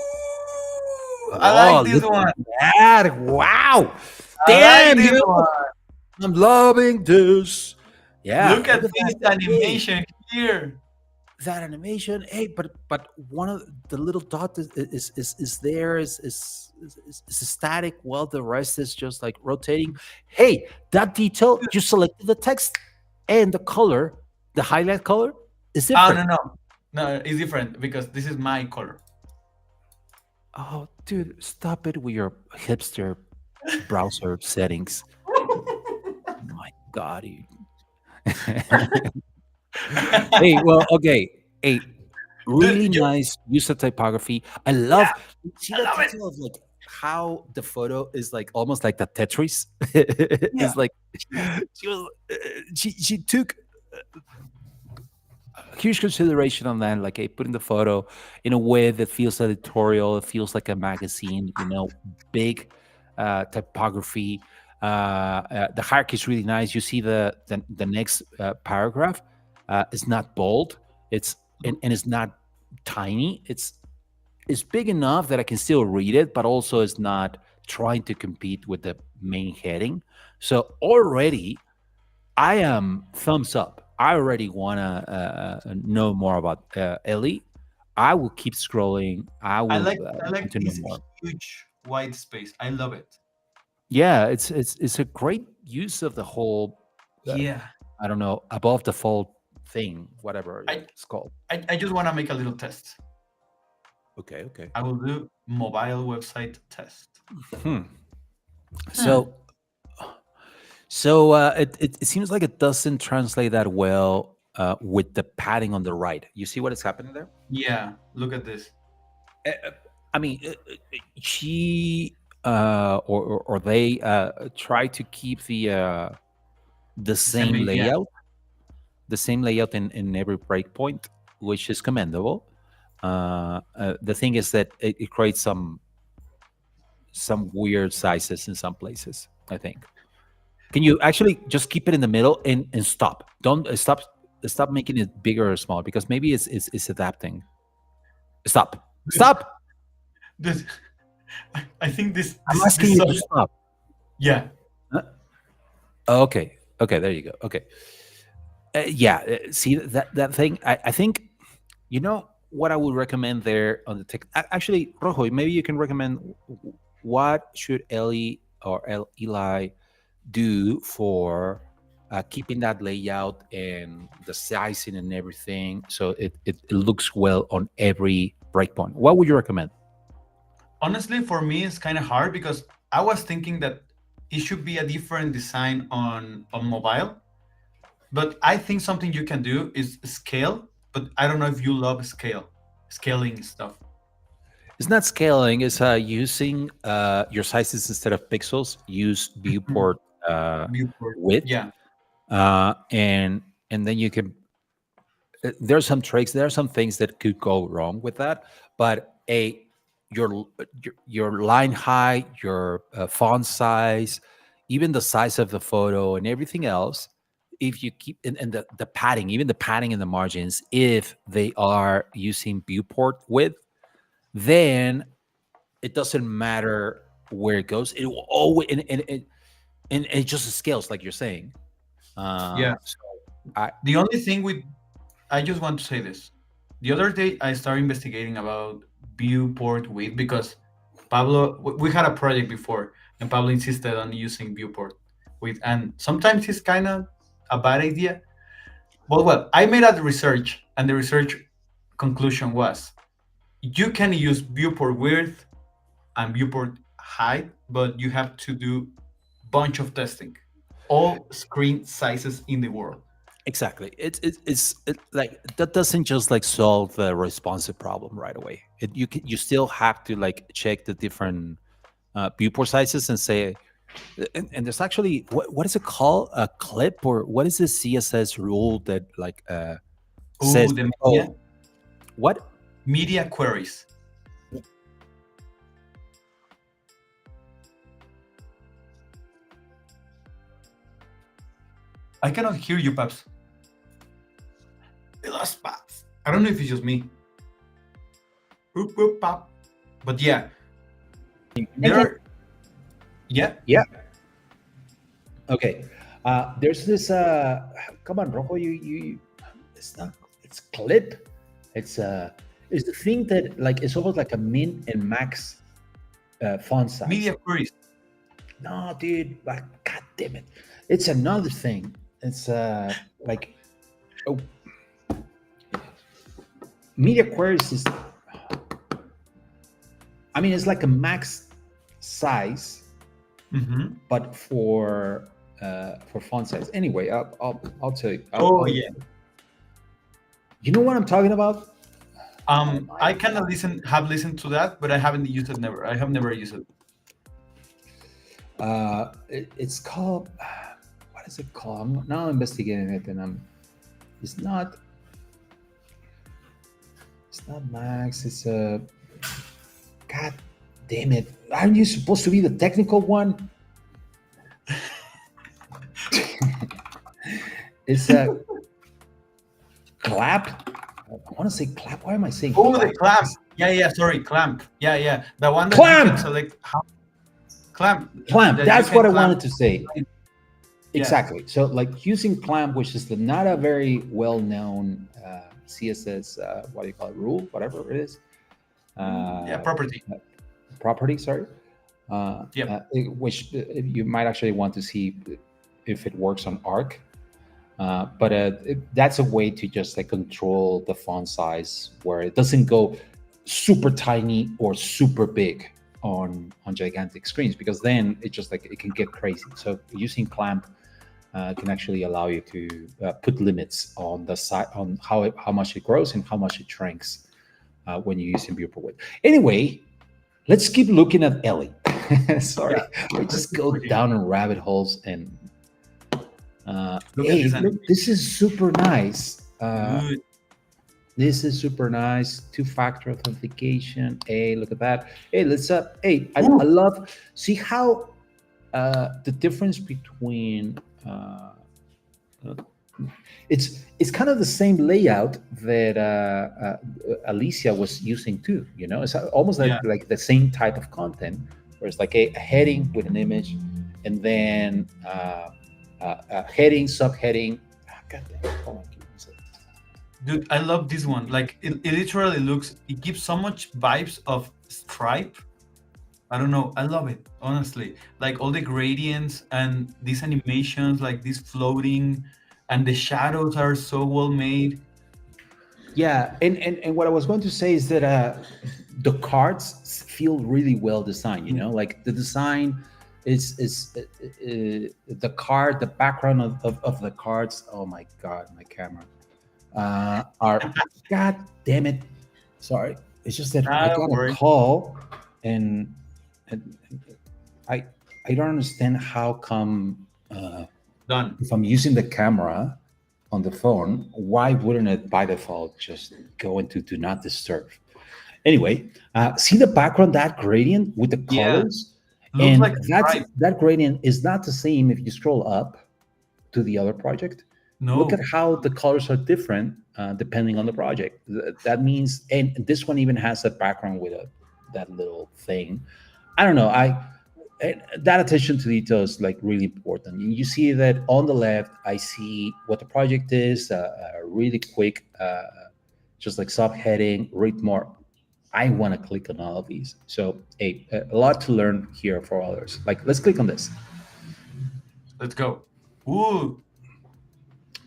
I like this one. That. Wow. I like Damn, this one. I'm loving this. Yeah. Look at this animation here. That animation. Hey, but one of the little dot is there is static, while the rest is just like rotating. Hey, that detail, you selected the text and the color, the highlight color is different. Oh, no, it's different because this is my color. Oh, dude, stop it with your hipster browser settings. My God, hey, well, okay. Hey, really nice use of typography. I love. See that detail of like how the photo is like almost like the Tetris. It's like she took huge consideration on that, like putting the photo in a way that feels editorial. It feels like a magazine, big typography. The hierarchy is really nice. You see the next paragraph is not bold. It's and it's not tiny. It's big enough that I can still read it, but also is not trying to compete with the main heading. So already, I am thumbs up. I already want to know more about Ellie. I will keep scrolling. I will I like to know this more. huge white space. I love it. Yeah, it's a great use of the whole. Yeah. I don't know, above the fold thing, whatever it's called. I just want to make a little test. Okay. I will do mobile website test. So it seems like it doesn't translate that well with the padding on the right. You see what is happening there? Yeah, look at this. I mean, she or they try to keep the same Yeah. layout, in every breakpoint, which is commendable. The thing is that it creates some weird sizes in some places, I think. Can you actually just keep it in the middle and stop? Don't stop making it bigger or small, because maybe it's adapting. Stop. This, I think this I'm this asking this you so- to stop. yeah. Huh? Okay, there you go. Okay. Yeah, see that thing. I think, you know what I would recommend there on the tech. Actually, Rojo, maybe you can recommend what should Ellie or Eli do for keeping that layout and the sizing and everything, so it looks well on every breakpoint. What would you recommend? Honestly, for me, it's kind of hard because I was thinking that it should be a different design on mobile. But I think something you can do is scale. But I don't know if you love scaling stuff. It's not scaling. It's using your sizes instead of pixels. Use Mhm. viewport Viewport. width, Yeah. and then you can. There's some tricks. There are some things that could go wrong with that, but your line height, your font size, even the size of the photo, and everything else. If you keep and the padding, even the padding in the margins, if they are using viewport width, then it doesn't matter where it goes. It will always and it just scales, like you're saying. Yeah. So I The only thing with I just want to say this. The other day I started investigating about viewport width because we had a project before and Pablo insisted on using viewport width, and sometimes it's kind of a bad idea. But well, I made a research, and the research conclusion was you can use viewport width and viewport height, but you have to do bunch of testing, all screen sizes in the world. exactly. Like that doesn't just like solve the responsive problem right away. You still have to like check the different viewport sizes and say, and there's actually what is it called, a clip, or what is the CSS rule that like Oh, says, the oh, what? media queries. I cannot hear you, Paps. The last Paps. I don't know if it's just me. Oop, oop, pop. But yeah, there are. Yeah. Okay. There's this. Come on, Rojo. You. It's not. It's clip. It's the thing that like it's almost like a min and max font size. Media queries. No, dude. Like, God damn it! It's another thing. It's like, oh, media queries is. I mean, it's like a max size, Mm-hmm. but for font size. Anyway, I'll tell you. Yeah. You know what I'm talking about? I kind of have listened to that, but I haven't used it. Never. I have never used it. It's called. What is it called? Now I'm investigating it, and It's not. It's not Max. It's a. God damn it! Aren't you supposed to be the technical one? It's a clap. I want to say clap. Why am I saying? Oh, clap? the clamp. Yeah. Sorry, clamp. Yeah. The one that Clamp! you can select. Clamp. Clamp. That That's you can what I clamp. wanted to say. Yeah. Exactly. So, like using clamp, which is not a very well-known CSS, what do you call it, rule, whatever it is. Property. Property. Sorry. Which you might actually want to see if it works on Arc. But that's a way to just like control the font size where it doesn't go super tiny or super big on gigantic screens, because then it just like it can get crazy. So using clamp can actually allow you to put limits on the side on how much it grows and how much it shrinks when you're using viewport. Anyway, let's keep looking at Ellie. Sorry, Yeah. we Let's just keep go looking. down in rabbit holes and Look at hey, this look, this is super nice. animation. This is super nice. Two-factor authentication. Hey, look at that. Hey, let's hey, I Ooh. love see how the difference between it's kind of the same layout that Alicia was using too. You know, it's almost Yeah. like the same type of content, where it's like a heading with an image, and then a heading, subheading. God damn it! Hold on, give me a second. Dude, I love this one. Like it literally looks, it gives so much vibes of Stripe. I don't know. I love it, honestly. Like all the gradients and these animations, like this floating, and the shadows are so well made. Yeah, and what I was going to say is that the cards feel really well designed. You know, like the design the card, the background of the cards. Oh my god, my camera are god damn it. Sorry, it's just that I Don't got a worry. call, and, and I I don't understand how come Done. if I'm using the camera on the phone, why wouldn't it by default just go into do not disturb? Anyway, see the background, that gradient with the Yeah. colors, Looks and like that's Stripe. that gradient is not the same if you scroll up to the other project. Look at No. how the colors are different depending on the project. That means, and this one even has a background with that little thing. I don't know. That attention to detail is like really important. You see that on the left, I see what the project is, really quick, just like subheading, read more. I want to click on all of these. So, a lot to learn here for others. Like, let's click on this. Let's go. Ooh,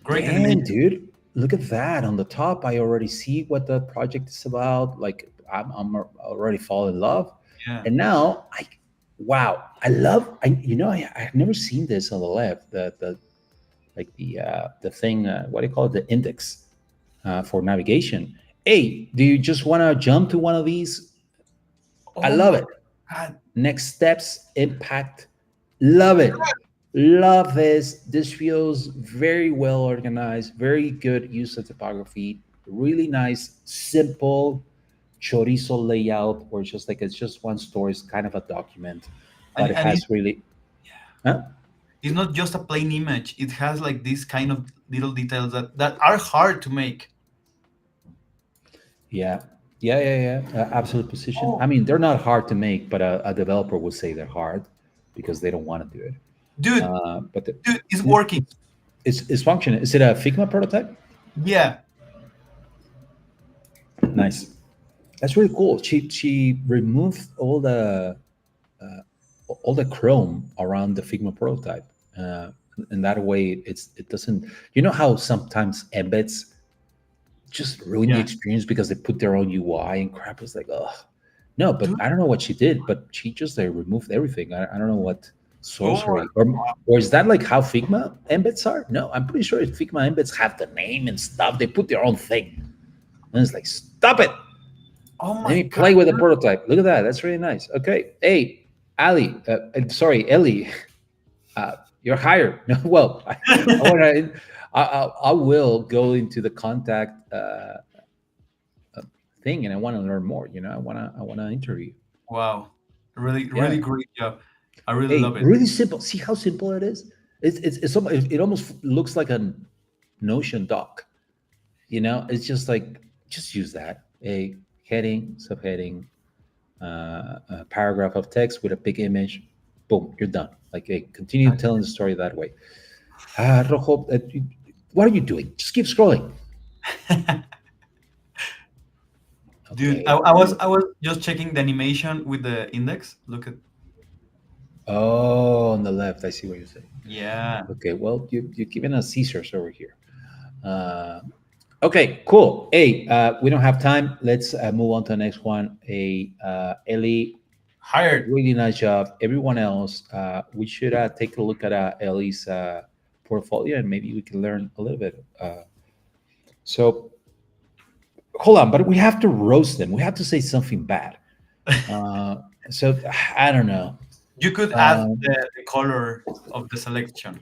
great Damn, animation. dude, look at that on the top. I already see what the project is about. Like, I'm already fall in love, Yeah. and now wow, I love. I've never seen this on the left. The like the thing. What do you call it? The index for navigation. Hey, do you just want to jump to one of these? I Oh love my it. God. Next steps, impact. Love it. Love this. This feels very well organized, very good use of typography, really nice, simple chorizo layout, where it's just one story, it's kind of a document, but it And has really huh? it's not just a plain image. It has like this kind of little details that are hard to make. Yeah. Yeah. Absolute position. I Oh, mean, they're not hard to make, but a developer would say they're hard because they don't want to do it. dude, But dude, it's working. it's functioning. Is it a Figma prototype? Yeah. Nice. That's really cool. She removed all the chrome around the Figma prototype, and that way it doesn't. You know how sometimes embeds just ruin the Yeah. experience because they put their own UI and crap. It's like, oh no, but Dude. I don't know what she did, but she just removed everything. I don't know what Oh my sorcery or is that like how Figma embeds are? No, I'm pretty sure if Figma embeds have the name and stuff, they put their own thing, and it's like, stop it. oh Let my me God. play with the Dude. prototype. Look at that. That's really nice. Okay. Hey, Ali. Sorry, Ellie. You're hired. Well, I want to. I will go into the contact thing, and I want to learn more. You know, I want to interview. Wow. Really, really Yeah. great job. I really Hey, love it. really simple. See how simple it is. It almost looks like a Notion doc. You know, it's just like just use that. A heading, subheading, a paragraph of text with a big image. Boom, you're done. Like, hey, continue telling the story that way. Rojo, what are you doing? Just keep scrolling. Dude, Okay. I was just checking the animation with the index. Look at, Oh, on the left, I see what you're saying. yeah. Okay, well, you're giving us Caesars over here. Uh, okay, cool. Hey, we don't have time. Let's move on to the next one. Ellie, Hired. really nice job. Everyone else, we should take a look at Ellie's portfolio, and maybe we can learn a little bit. So hold on, but we have to roast them. We have to say something bad. Uh, so I don't know. You could add Um, the color of the selection.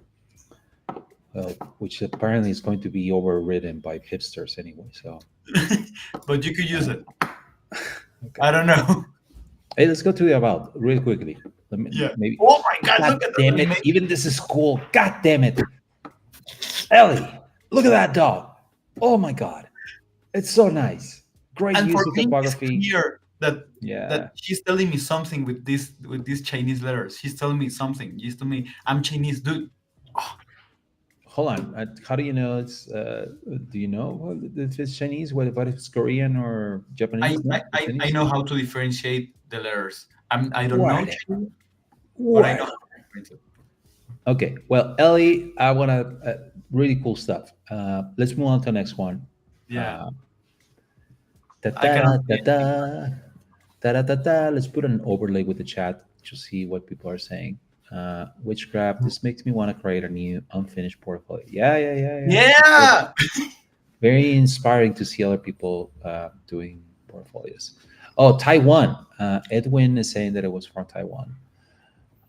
well, which apparently is going to be overridden by hipsters anyway. So But you could use uh, it. okay. I don't know. Hey, let's go to the about real quickly. Let me Yeah. maybe. Oh my God! God Look at that damn it! animation. Even this is cool. God damn it, Ellie! Look at that dog. Oh my god, it's so nice. Great And for use of me, it's typography. clear that Yeah. she's telling me something with these Chinese letters. She's telling me something. She's telling me I'm Chinese, dude. Hold on. How do you know it's? Do you know if it's Chinese? What if it's Korean or I Japanese? I, No, it's I I Chinese. know how to differentiate the letters. I don't know Whatever. Chinese, but I know how Whatever. to differentiate. Okay. Well, Ellie, I want to really cool stuff. Let's move on to the next one. Yeah, Uh, da I da cannot da see anything. da da da da da. Let's put an overlay with the chat to see what people are saying. Witchcraft. This makes me want to create a new unfinished portfolio. Yeah, yeah, yeah, yeah. It's very, Yeah, very inspiring to see other people doing portfolios. Oh, Taiwan. Edwin is saying that it was from Taiwan.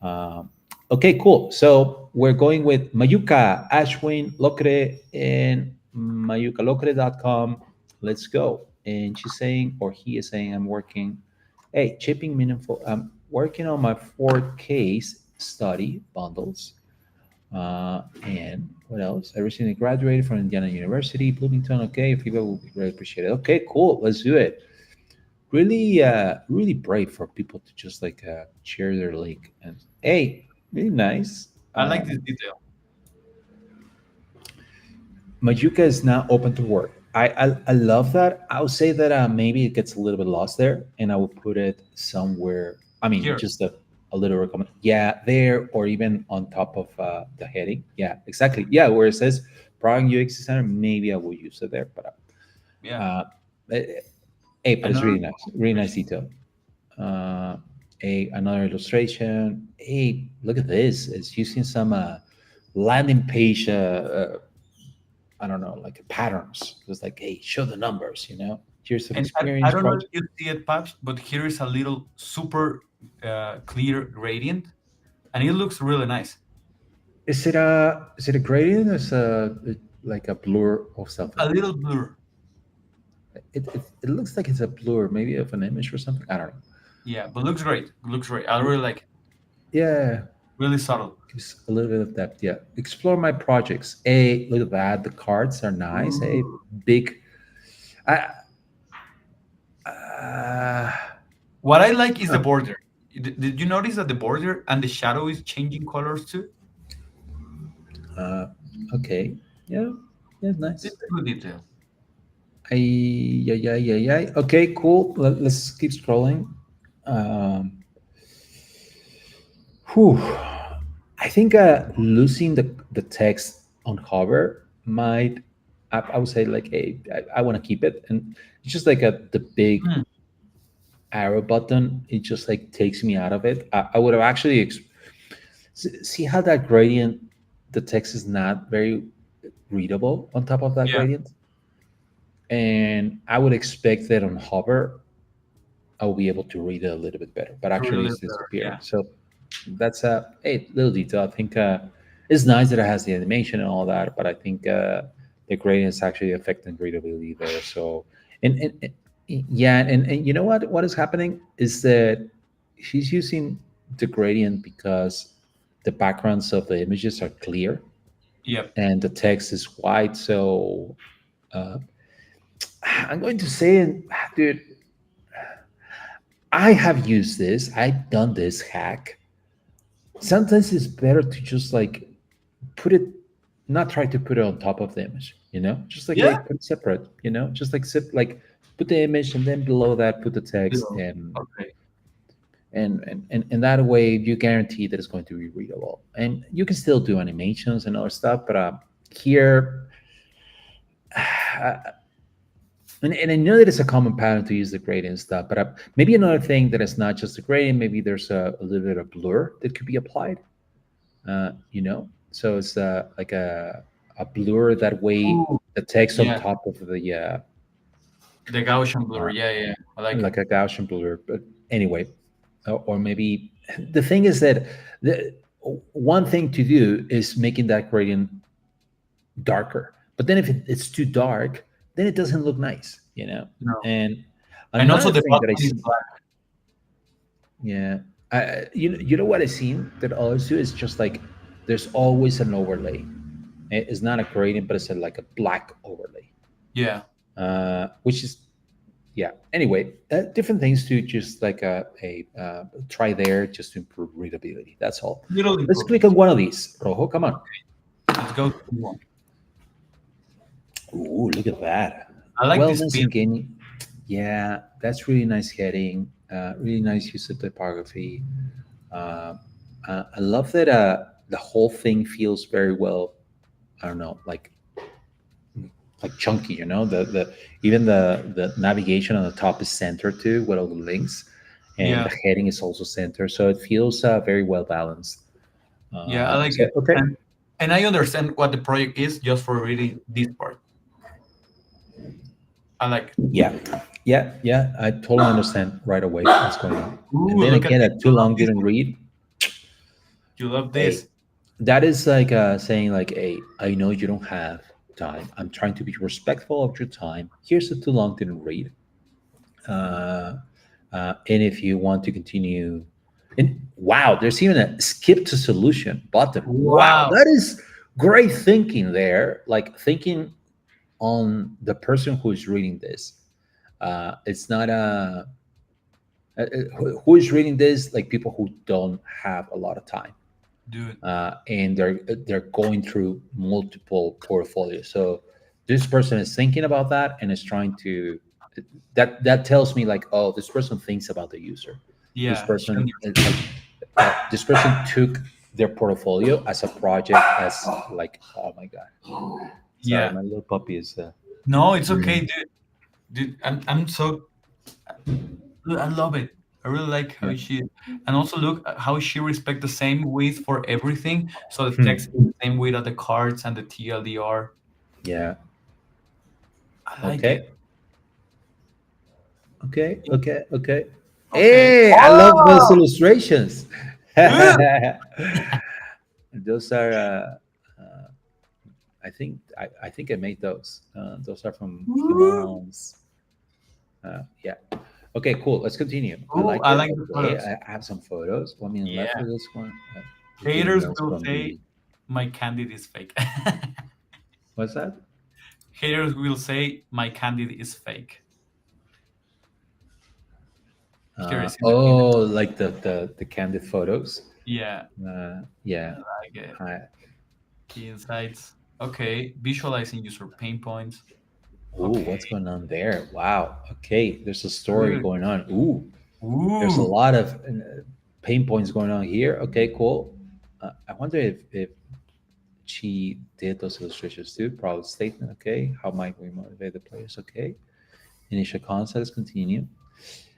Um, okay, cool. So we're going with Mayuka, Ashwin, Locre, and mayukalocre.com. Let's go. And she's saying, or he is saying, I'm working, hey, chipping meaningful. I'm working on my 4Ks study bundles. And what else? I recently graduated from Indiana University, Bloomington. Okay, feedback will be greatly appreciated. Okay, cool. Let's do it. Really, really brave for people to just like share their link. And hey, really nice. I like this detail. Majuka is now open to work. I love that. I would say that maybe it gets a little bit lost there, and I would put it somewhere. I mean, Here, just a little recommend. Yeah, there or even on top of the heading. Yeah, exactly. Yeah, where it says Prague UX Center, maybe I will use it there. But yeah, uh, eh, hey, but it's another really nice illustration. detail. Another illustration. Hey, look at this. It's using some landing page. I don't know, like patterns. It's like, hey, show the numbers. Here's some And I experience don't know if project. you see it, Paps, but here is a little super clear gradient, and it looks really nice. Is it a gradient or is like a blur of something? A little blur. It looks like it's a blur, maybe of an image or something. I don't know. Yeah, but looks great. Looks great. I really like it. Yeah, Really subtle. gives a little bit of depth. Yeah, explore my projects. Hey, look at that. The cards are nice. Hey, Ooh. big. I uh, What I like is the huh. border. Did you notice that the border and the shadow is changing colors too? uh, okay. Yeah, yeah, It's nice. a good detail. Yeah, yeah, yeah, yeah. Okay, cool. Let's keep scrolling. Um, whew. I think losing the text on hover might. I would say like, hey, I want to keep it, and it's just like the big Hmm, arrow button. It just like takes me out of it. I would have actually see how that gradient, the text is not very readable on top of that yeah, gradient, and I would expect that on hover I will be able to read it a little bit better. But to read a actually, little it's better. disappearing. Yeah, So that's a little detail. I think it's nice that it has the animation and all that, but I think the gradient is actually affecting readability there. So and yeah, and you know what is happening is that she's using the gradient because the backgrounds of the images are clear yep. and the text is white. So uh, I'm going to say, dude, I have used this. I've done this hack. Sometimes it's better to just like put it, not try to put it on top of the image. Just like, hey, Yeah. put it separate. Just like like put the image and then below that put the text, Below. and Okay. and that way you guarantee that it's going to be readable. And you can still do animations and other stuff, but here. And I know that it's a common pattern to use the gradient stuff, but maybe another thing that is not just the gradient, maybe there's a little bit of blur that could be applied, you know? So it's like a blur that way Ooh, the text on yeah, top of the the Gaussian blur. uh, Yeah, yeah, I like it. like a Gaussian blur. But anyway, or maybe the thing is that the one thing to do is making that gradient darker. But then if it's too dark, then it doesn't look nice, you know. No, And and also another the thing that I bottom is see, black. yeah, you know what I seen that also is just like there's always an overlay. It's not a gradient, but it's like a black overlay, Yeah, which is yeah. Anyway, different things to just like try there just to improve readability. That's all. little Let's click on improvements. one of these. Rojo, come on. Let's go to one. Ooh, look at that. I like this Wellness pin. and gaming. Yeah, that's really nice heading. Really nice use of typography. Uh, I love that the whole thing feels very well. I don't know, like chunky. You know, the even the navigation on the top is centered too with all the links, and Yeah, the heading is also centered, so it feels very well balanced. yeah, I like So it. okay, And I understand what the project is just for reading this part. I like it. yeah, yeah. I totally understand right away what's going on. And Ooh, then look at again, this. at You too love long this didn't one. read. You love Hey, this. that is like saying like, "Hey, I know you don't have time. I'm trying to be respectful of your time. Here's a too long didn't read. Uh, and if you want to continue, and wow, there's even a skip to solution button. Wow, Wow, that is great thinking there. Like thinking on the person who is reading this. It's not who is reading this, like people who don't have a lot of time, dude. and they're going through multiple portfolios. So this person is thinking about that and is trying to. That tells me like, oh, this person thinks about the user. This Yeah, she person understands. this person took their portfolio as a project, as like, oh my god, sorry, Yeah. my little puppy is No, it's okay, mm, dude. Dude, I'm so I love it. I really like yeah. how she and also look at how she respect the same width for everything. So the text Hmm. is the same width of the cards and the TLDR. Yeah. I like it. Okay. Okay. Okay. Hey, I love those Oh, illustrations. good. Those are, I think I made those. Those are from Ooh, Humans. Yeah. Okay, cool. Let's continue. I ooh, like I it. like the Okay, photos. I have some photos. One minute left for Yeah. this one. We're getting Haters those will from say the. my candid is fake. What's that? Haters will say my candid is fake. Here is in the Oh, like the candid photos. yeah, Yeah. I get it. I, Key insights. Okay, visualizing user pain points. Ooh, Okay, what's going on there? Wow. Okay, there's a story good. going on. Ooh, there's a Ooh, lot of pain points going on here. Okay, cool. I wonder if she did those illustrations too. Problem statement. Okay, how might we motivate the players? Okay, initial concepts. Continue.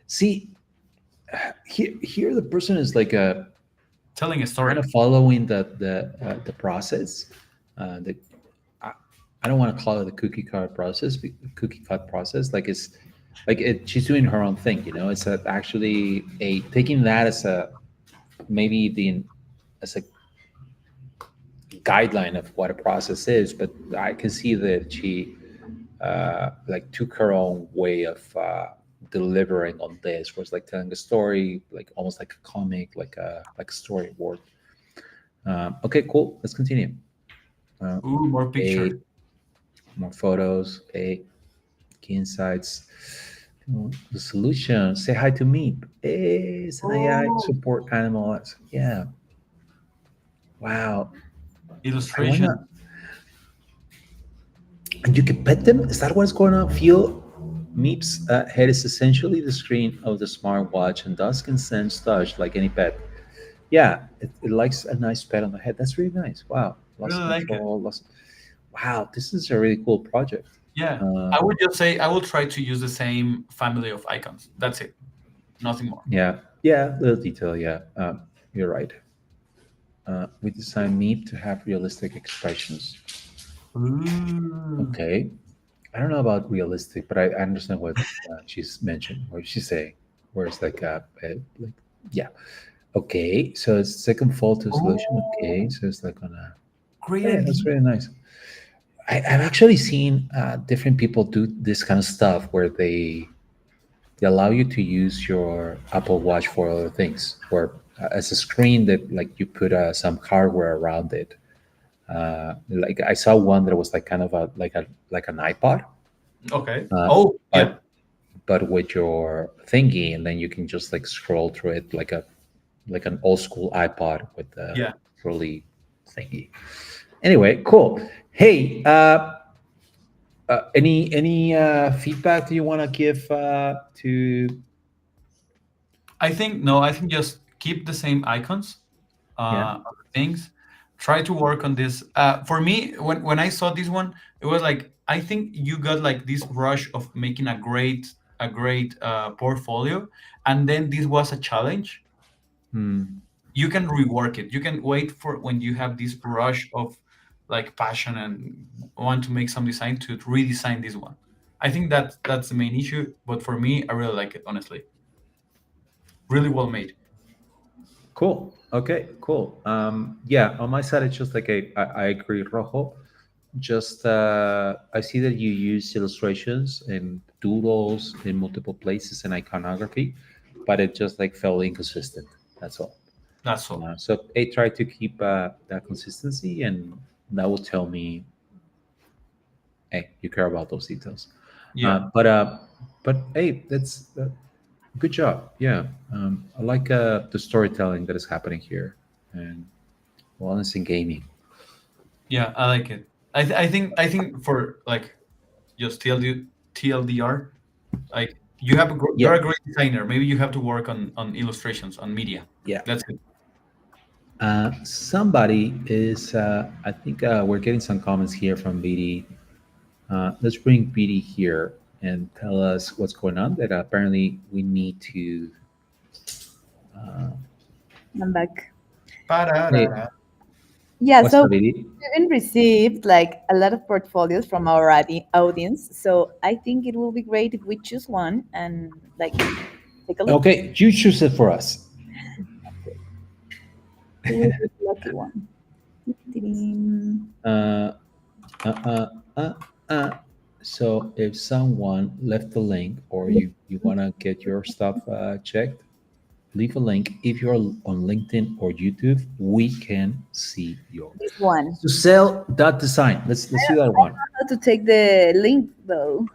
See, here the person is like a telling a kind story. of following the process. The I, I don't want to call it the cookie cut process. Like it's like she's doing her own thing. You know, it's actually a taking that as a maybe the as a guideline of what a process is. But I can see that she like took her own way of delivering on this. Was like telling a story, like almost like a comic, like a storyboard. Okay, cool. Let's continue. Uh, Ooh, more a pictures. more photos. A key insights. The solution. Say hi to me. Hey, it's an AI Oh, support animals. Yeah. Wow. I illustration. wanna. And you can pet them. Is that what's going on? Feel Meep's head is essentially the screen of the smartwatch, and thus can sense touch like any pet. Yeah, it likes a nice pet on the head. That's really nice. Wow. Loss Really of like it. control. Loss. Wow, this is a really cool project. Yeah, Uh, I would just say I will try to use the same family of icons. That's it. Nothing more. yeah, yeah, little detail. Yeah, you're right. We design meat to have realistic expressions. Ooh. Okay. I don't know about realistic, but I understand what she's mentioned. What she's saying, where it's like, like, yeah. Okay. So it's second fault to solution. Okay. Oh, So it's like on a, great yeah, that's idea. really nice. I've actually seen different people do this kind of stuff where they allow you to use your Apple Watch for other things, or as a screen that like you put some hardware around it. Like I saw one that was like kind of a like an iPod, Okay. uh, Oh, yeah. but with your thingy, and then you can just like scroll through it like an old school iPod with the Yeah. curly thingy. Anyway, cool. Hey, any feedback do you want to give to? I think no. I think just keep the same icons, Yeah. of things. Try to work on this. For me, when I saw this one, it was like I think you got like this rush of making a great portfolio, and then this was a challenge. Hmm. You can rework it. You can wait for when you have this rush of like passion and want to make some design to redesign this one. I think that's the main issue. But for me, I really like it. Honestly, really well made. Cool. Okay. Cool. Yeah. On my side, it's just like I agree, Rojo. Just I see that you use illustrations and doodles in multiple places and iconography, but it just like felt inconsistent. That's all. That's all. So I try to keep that consistency, and that will tell me, hey, you care about those details. Yeah. But hey, that's good job. Yeah, I like the storytelling that is happening here, and wellness in gaming. Yeah, I like it. I think for like just TLDR, like Yeah, you're a great designer. Maybe you have to work on illustrations on media. yeah. That's it. Somebody is. I think we're getting some comments here from BD. Let's bring BD here and tell us what's going on. That apparently we need to. I'm back. Hey, Ba-da-da-da. Yeah, what's so up, BD? we even received like a lot of portfolios from our audience. So I think it will be great if we choose one and like take a look. Okay, you choose it for us. Who will be the lucky one? Ding. Uh, uh, uh, uh, uh. So if someone left the link or you want to get your stuff checked, leave a link. If you're on LinkedIn or YouTube, we can see yours. This one. To sell that design. Let's do that one. How to take the link though?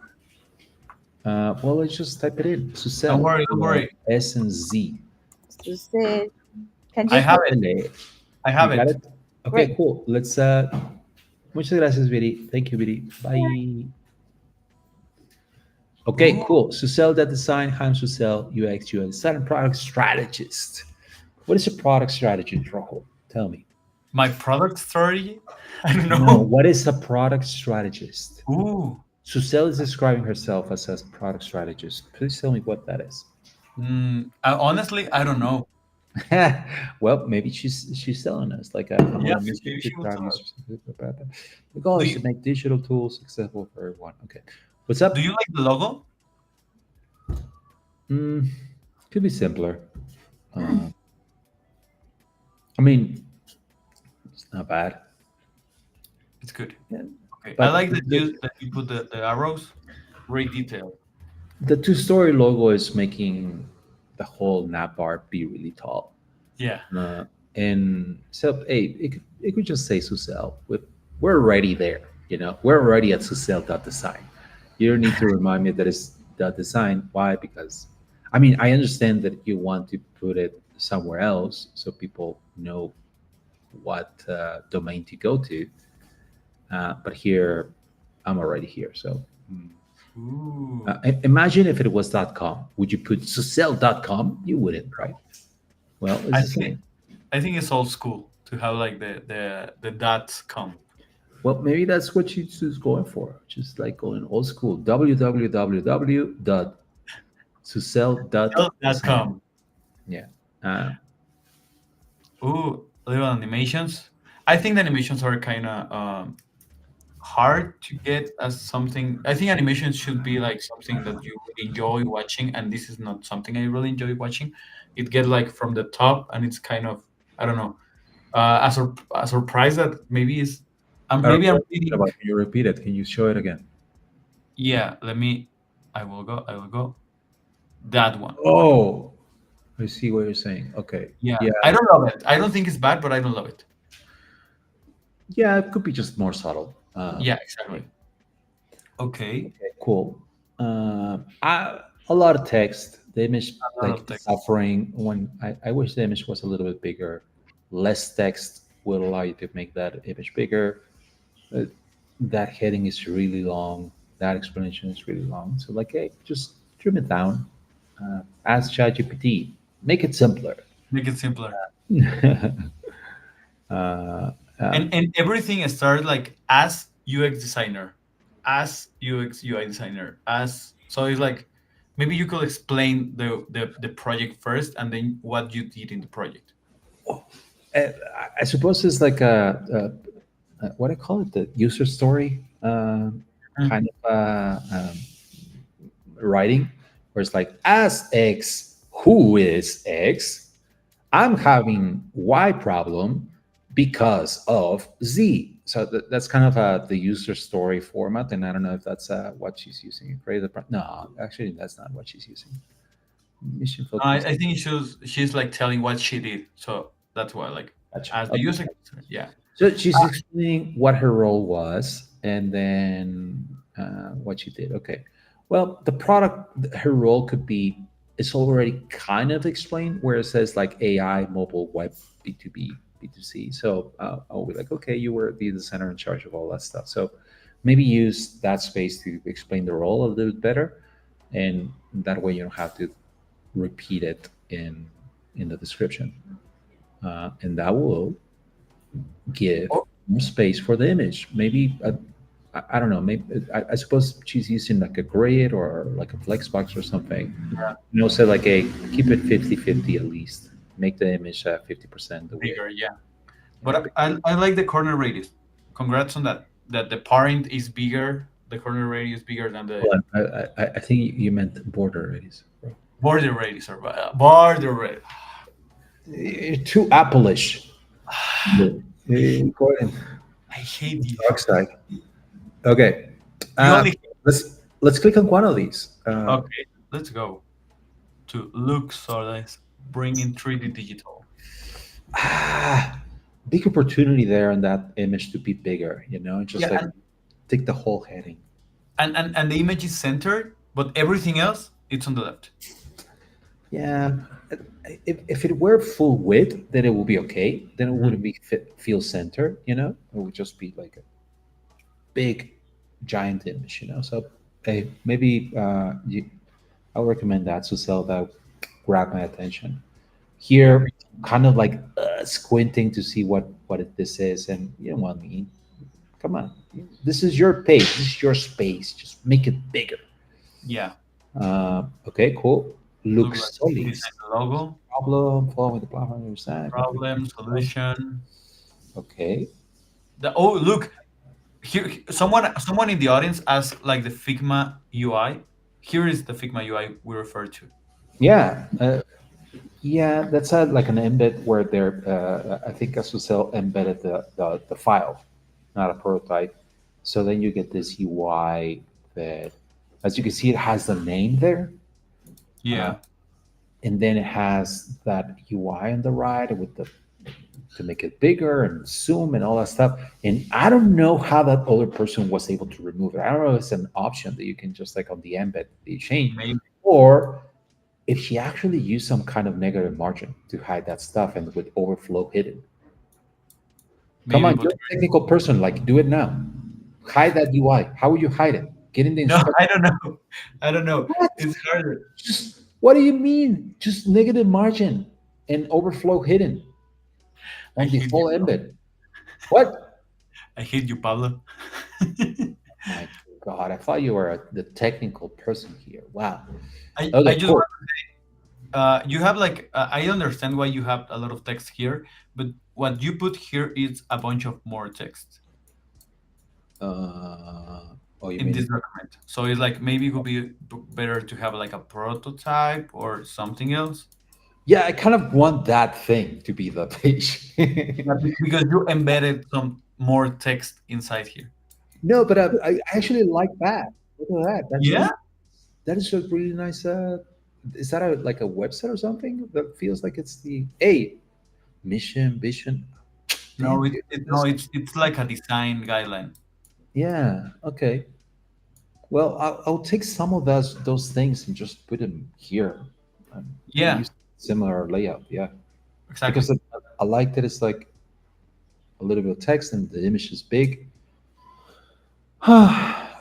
Well, let's just type it in. Don't Susel, worry, don't worry. S and Z. To say, can I you have put it. Ele. I You have got it. it? Okay, great? cool. Let's muchas gracias, Viri. Thank you, Viri. Bye. Okay, Ooh, cool. Susel that design, I'm Susel, UX design and product strategist. What is a product strategist, Rojo? Tell me. my product story. I don't No, know. what is a product strategist? Ooh. Susel is describing herself as a product strategist. Please tell me what that is. Honestly, I don't know. Well, maybe she's telling us like I'm on Yeah, a mission maybe to she will drive tell us. users. The goal Do is to you make digital tools accessible for everyone. Okay, what's up? do you like the logo? Mm, could be simpler. Uh, I mean, it's not bad. It's good. Yeah, Okay. I but like that you put the arrows. Great detail. the two-story logo is making the whole nav bar be really tall. Yeah. Uh, and so, hey, it could just say Susel. We're already there. We're already at Susel.design. You don't need to remind me that it's the design. Why? Because, I mean, I understand that you want to put it somewhere else so people know what domain to go to. But here, I'm already here. So Ooh. imagine if it was .com. Would you put Susel.com? You wouldn't, right? Well, it's I the think same. I think it's old school to have like the dots come. Well, maybe that's what she's going for. Just like going old school. www.susel.design. Dot com. Yeah. Uh, Ooh. little animations. I think the animations are kind of hard to get as something. I think animations should be like something that you enjoy watching, and this is not something I really enjoy watching. It get like from the top, and it's kind of, I don't know, a surprise that maybe is, I don't maybe know I'm what you're talking reading. about. Can you repeat it? Can you show it again? Yeah, let me. I will go. I will go. That one. Oh, I see what you're saying. Okay. Yeah, Yeah. I don't love it. I don't think it's bad, but I don't love it. Yeah, it could be just more subtle. Yeah, exactly. Okay, Okay, cool. A lot of text. The image a lot like of text. suffering when I wish the image was a little bit bigger. Less text will allow you to make that image bigger. Uh, that heading is really long. That explanation is really long. So like, hey, just trim it down. Ask ChatGPT, make it simpler. Make it simpler. uh, uh, And everything started like as UX designer, as UX UI designer, as so it's like maybe you could explain the project first and then what you did in the project. I suppose it's like what I call it, the user story Mm. kind of writing, where it's like, as X, who is X, I'm having Y problem because of Z. So that's kind of the user story format, and I don't know if that's what she's using. No, actually, that's not what she's using. Mission focus. I think she's like telling what she did, so that's why like Gotcha. as the Okay. user, yeah. So she's explaining what her role was and then what she did. Okay. Well, the product, her role could be, it's already kind of explained where it says like AI, mobile, web, B2B, B2C. So I'll be like, okay, you were the designer in charge of all that stuff. So maybe use that space to explain the role a little bit better. And that way you don't have to repeat it in the description. And that will give Oh, more space for the image. Maybe I don't know. Maybe I suppose she's using like a grid or like a flex box or something. Say like a keep it 50-50 at least. Make the image 50% the width. bigger, yeah. Yeah, But I like the corner radius. Congrats on that. That the parent is bigger. The corner radius is bigger than the hold on. I think you meant border radius. Bro. border radius or border radius. Too Appleish. Go ahead. I hate you. Dark side. Okay. You Uh, only let's click on one of these. okay. Let's go to look Solis, bring in 3D digital. ah, big opportunity there on that image to be bigger. Just Yeah, like take the whole heading. and the image is centered, but everything else it's on the left. Yeah, if it were full width, then it would be okay. Then it wouldn't be feel center. It would just be like a big, giant image. So hey, maybe I'll recommend that to sell that grab my attention. Here, kind of like squinting to see what this is, and you know what I mean. Come on, this is your page. This is your space. Just make it bigger. Yeah. Okay, cool. Look Looks like solid. this is the logo. Problem, following the platform on your side. Problem, solution. Okay. Look, here someone in the audience asked like the Figma UI. Here is the Figma UI we refer to. Yeah. Yeah, that's like an embed where they're, I think Susel embedded the file, not a prototype. So then you get this UI that, as you can see, it has the name there. Yeah. And then it has that UI on the right with the to make it bigger and zoom and all that stuff. And I don't know how that other person was able to remove it. I don't know if it's an option that you can just like on the embed that you change, Maybe or if she actually used some kind of negative margin to hide that stuff and with overflow hidden. Come on, but you're a technical person. Like, do it now. Hide that UI. How would you hide it? Get in the no, instruction. I don't know. I don't know. What? It's harder. Just what do you mean? Just negative margin and overflow hidden I on the hate whole you. embed. What? I hate you, Pablo. My God, I thought you were the technical person here. Wow. I Okay, just cool. you have like I understand why you have a lot of text here, but what you put here is a bunch of more text Oh, you in this mean? document. So it's like maybe it would be better to have like a prototype or something else. Yeah, I kind of want that thing to be the page. Because you embedded some more text inside here. No, but I actually like that. Look at that. Yeah. That is a really nice. Is that a like a website or something that feels like it's the mission vision? No, Damn, dude. no, it's like a design guideline. Yeah. Okay. Well, I'll take some of those things and just put them here. Um, Yeah, use similar layout. Yeah, because exactly. I like that it's like a little bit of text and the image is big.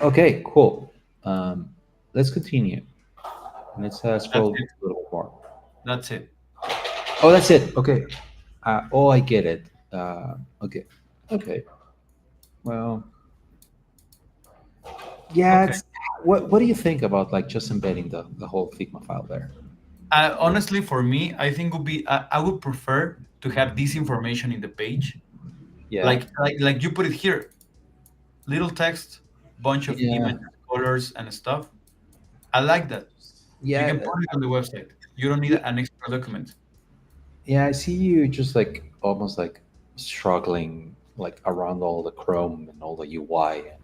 Okay, cool. Um, let's continue. Let's That's scroll it. a little more. That's it. Oh, that's it. Okay. Oh, I get it. Okay. Okay. Well, yeah. Okay. It's what do you think about like just embedding the whole Figma file there? Honestly, for me, I think would be I would prefer to have this information in the page, Yeah. like you put it here, little text, bunch of Yeah. images, colors, and stuff. I like that. You can Yeah. put it on the website. You don't need Yeah. an extra document. Yeah. I see you just like almost like struggling like around all the Chrome and all the UI. And,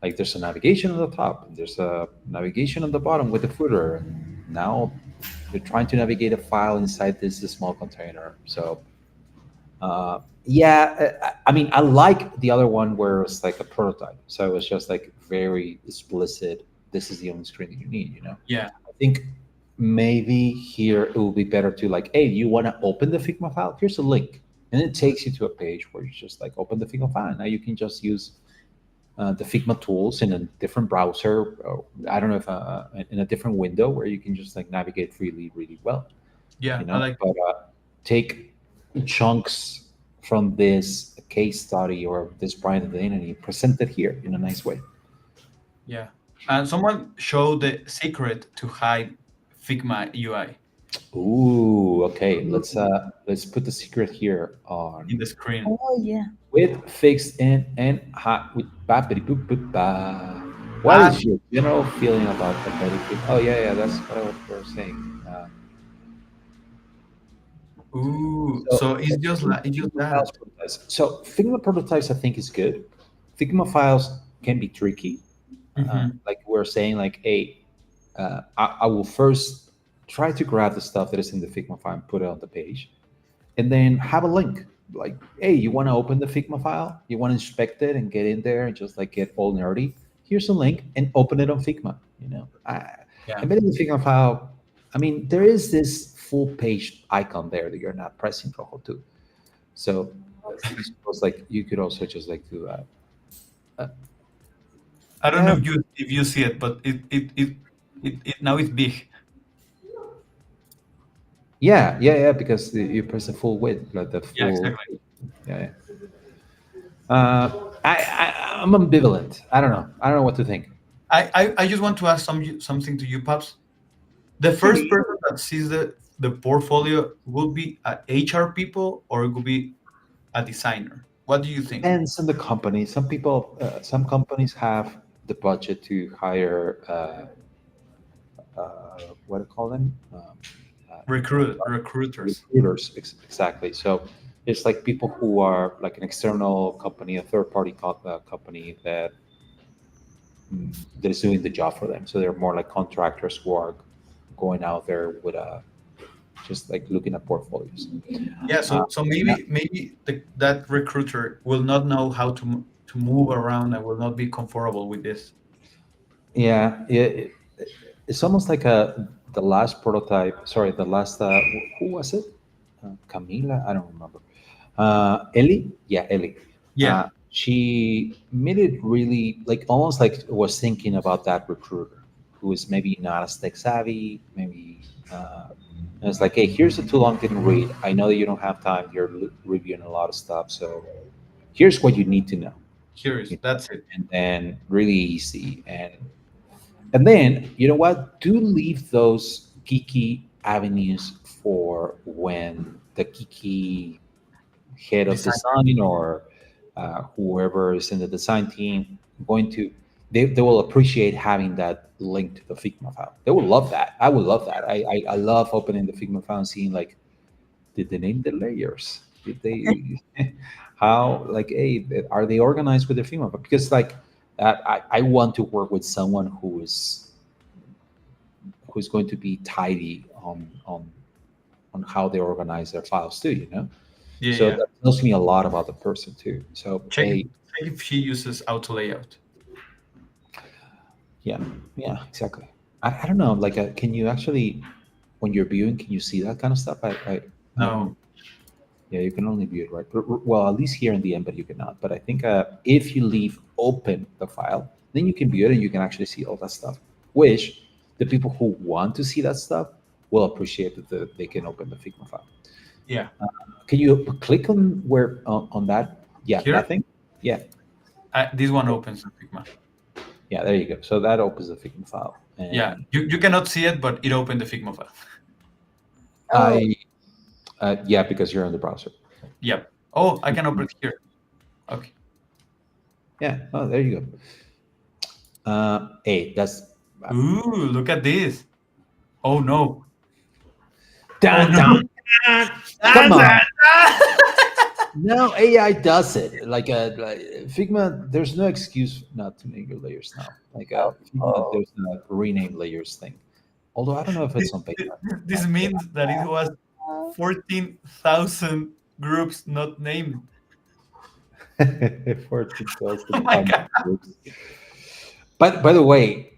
like there's a navigation on the top and there's a navigation on the bottom with the footer. And now you're trying to navigate a file inside this small container. So yeah, I mean, I like the other one where it's like a prototype. So it was just like very explicit. This is the only screen that you need. Yeah, I think maybe here it will be better to like, hey, you want to open the Figma file? Here's a link, and it takes you to a page where you just like open the Figma file. Now you can just use the Figma tools in a different browser. Or, I don't know if in a different window where you can just like navigate freely, really well. yeah, I like. But take chunks from this case study or this brand identity, present it here in a nice way. Yeah, and someone showed the secret to hide Figma UI Ooh, okay. Let's put the secret here in on the screen. Oh yeah. with fixed and hot with bappity boop boop ba. What Ah, is your general feeling about the petty fig? Oh yeah, yeah, that's what we're saying. ooh, So so it's just Figma that. files prototypes. So Figma prototypes, I think, is good. Figma files can be tricky. Hmm. Like we're saying, like, hey, I will first try to grab the stuff that is in the Figma file and put it on the page, and then have a link. Like, hey, you want to open the Figma file? You want to inspect it and get in there and just like get all nerdy? Here's a link and open it on Figma. Yeah, Embedding the Figma file. I mean, there is this full page icon there that you're not pressing Rojo too. So I suppose like you could also just like do that. Uh, I don't know yeah, if you see it, but it now it's big. yeah, because you press the full width, like the Yeah, full. exactly. Yeah, yeah. I'm ambivalent. I don't know. I don't know what to think. I just want to ask something to you, Paps. The first person that sees the portfolio will be a HR people or it will be a designer. What do you think? Depends on the company. Some companies have the budget to hire what do you call them? Uh, Recruiters. Recruiters, exactly. So it's like people who are like an external company, a third party company that is doing the job for them. So they're more like contractors who are going out there with just like looking at portfolios. Yeah, Uh, so maybe that recruiter will not know how to move around and will not be comfortable with this. yeah, it's almost like the last prototype. Sorry, the last who was it? Camila, I don't remember. Ellie, yeah, Ellie. Yeah, She made it really like almost like was thinking about that recruiter who is maybe not as tech savvy, maybe. And it's like, hey, here's a tool I didn't read. I know that you don't have time. You're reviewing a lot of stuff, so here's what you need to know. here is You know, that's it. and then really easy and then, you know what? Do leave those geeky avenues for when the Kiki head of Design. design or whoever is in the design team going to they will appreciate having that link to the Figma file. They will love that. I would love that. I love opening the Figma file and seeing like, did they name the layers? Did they how like, hey, are they organized with their Figma file? Because like I want to work with someone who's going to be tidy on how they organize their files too, you know. Yeah, So yeah. that tells me a lot about the person too. So Check, hey, check if she uses auto layout. yeah, yeah, exactly. I don't know, like, can you actually, when you're viewing, can you see that kind of stuff? I No. haven't. Yeah, you can only view it, right? Well, at least here in the end, but you cannot. But I think if you leave open the file, then you can view it and you can actually see all that stuff. Which the people who want to see that stuff will appreciate that they can open the Figma file. Yeah. Can you click on where on that? Yeah, Here, that thing. Yeah, this one opens in Figma. yeah. There you go. So that opens the Figma file, Yeah, and you cannot see it, but it opened the Figma file. Oh, I yeah, because you're on the browser. Yep. Oh, I can open it here. Okay. Yeah. Oh, there you go. Hey, that's Ooh, look at this. Oh no. Oh dun, no. dun, dun. Come on. No, AI does it. Like Figma, there's no excuse not to make your layers now. Like Figma, oh. there's a rename layers thing. Although I don't know if This, it's on beta. this means that it was 14,000 groups not named. 14,000 Oh my god. groups. But by the way,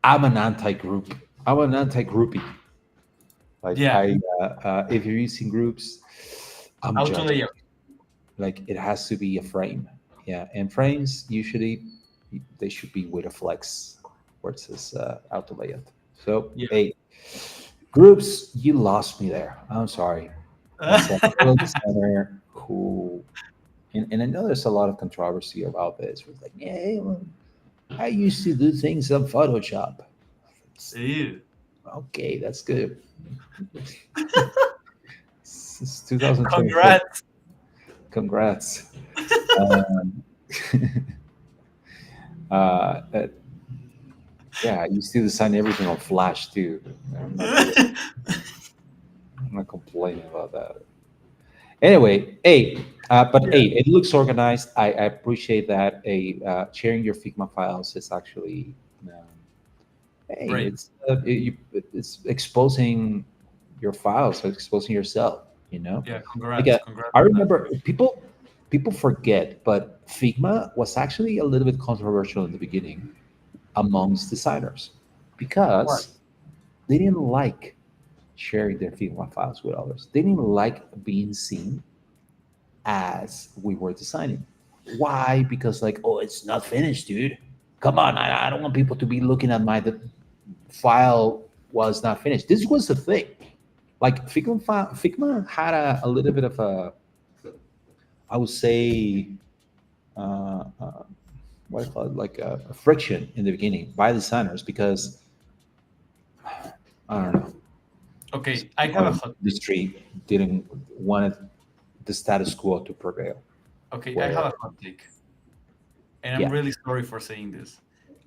I'm an anti-group. I'm an anti-groupie. Like Yeah, if you're using groups, I'm auto judging. layout. Like it has to be a frame. Yeah, and frames usually they should be with a flex versus auto layout. So Yeah. hey, groups, you lost me there. I'm sorry. As a fellow designer who, and I know there's a lot of controversy about this. It's like, yeah, well, I used to do things on Photoshop. Ew. Okay, that's good. It's 2024. Congrats. Congrats. Um, uh, yeah, I used to design everything on Flash too. I'm not complaining about that. Anyway, hey, but Yeah, hey, it looks organized. I appreciate that. Sharing your Figma files is actually, um, hey, great. it's exposing your files, exposing yourself. You know, Yeah, like congrats. Congrats I on that. remember people forget, but Figma was actually a little bit controversial in the beginning amongst designers Why? because they didn't like sharing their Figma files with others. They didn't like being seen as we were designing. Why? Because like, oh, it's not finished, dude. Come on, I don't want people to be looking at my the file was not finished. This was the thing. Like Figma had a little bit of a, I would say, uh, uh, what do you call it, like a friction in the beginning by designers because I don't know, Okay, I have someone a in hot the industry didn't wanted the status quo to prevail. okay, I have Where a hot take. And I'm yeah, really sorry for saying this.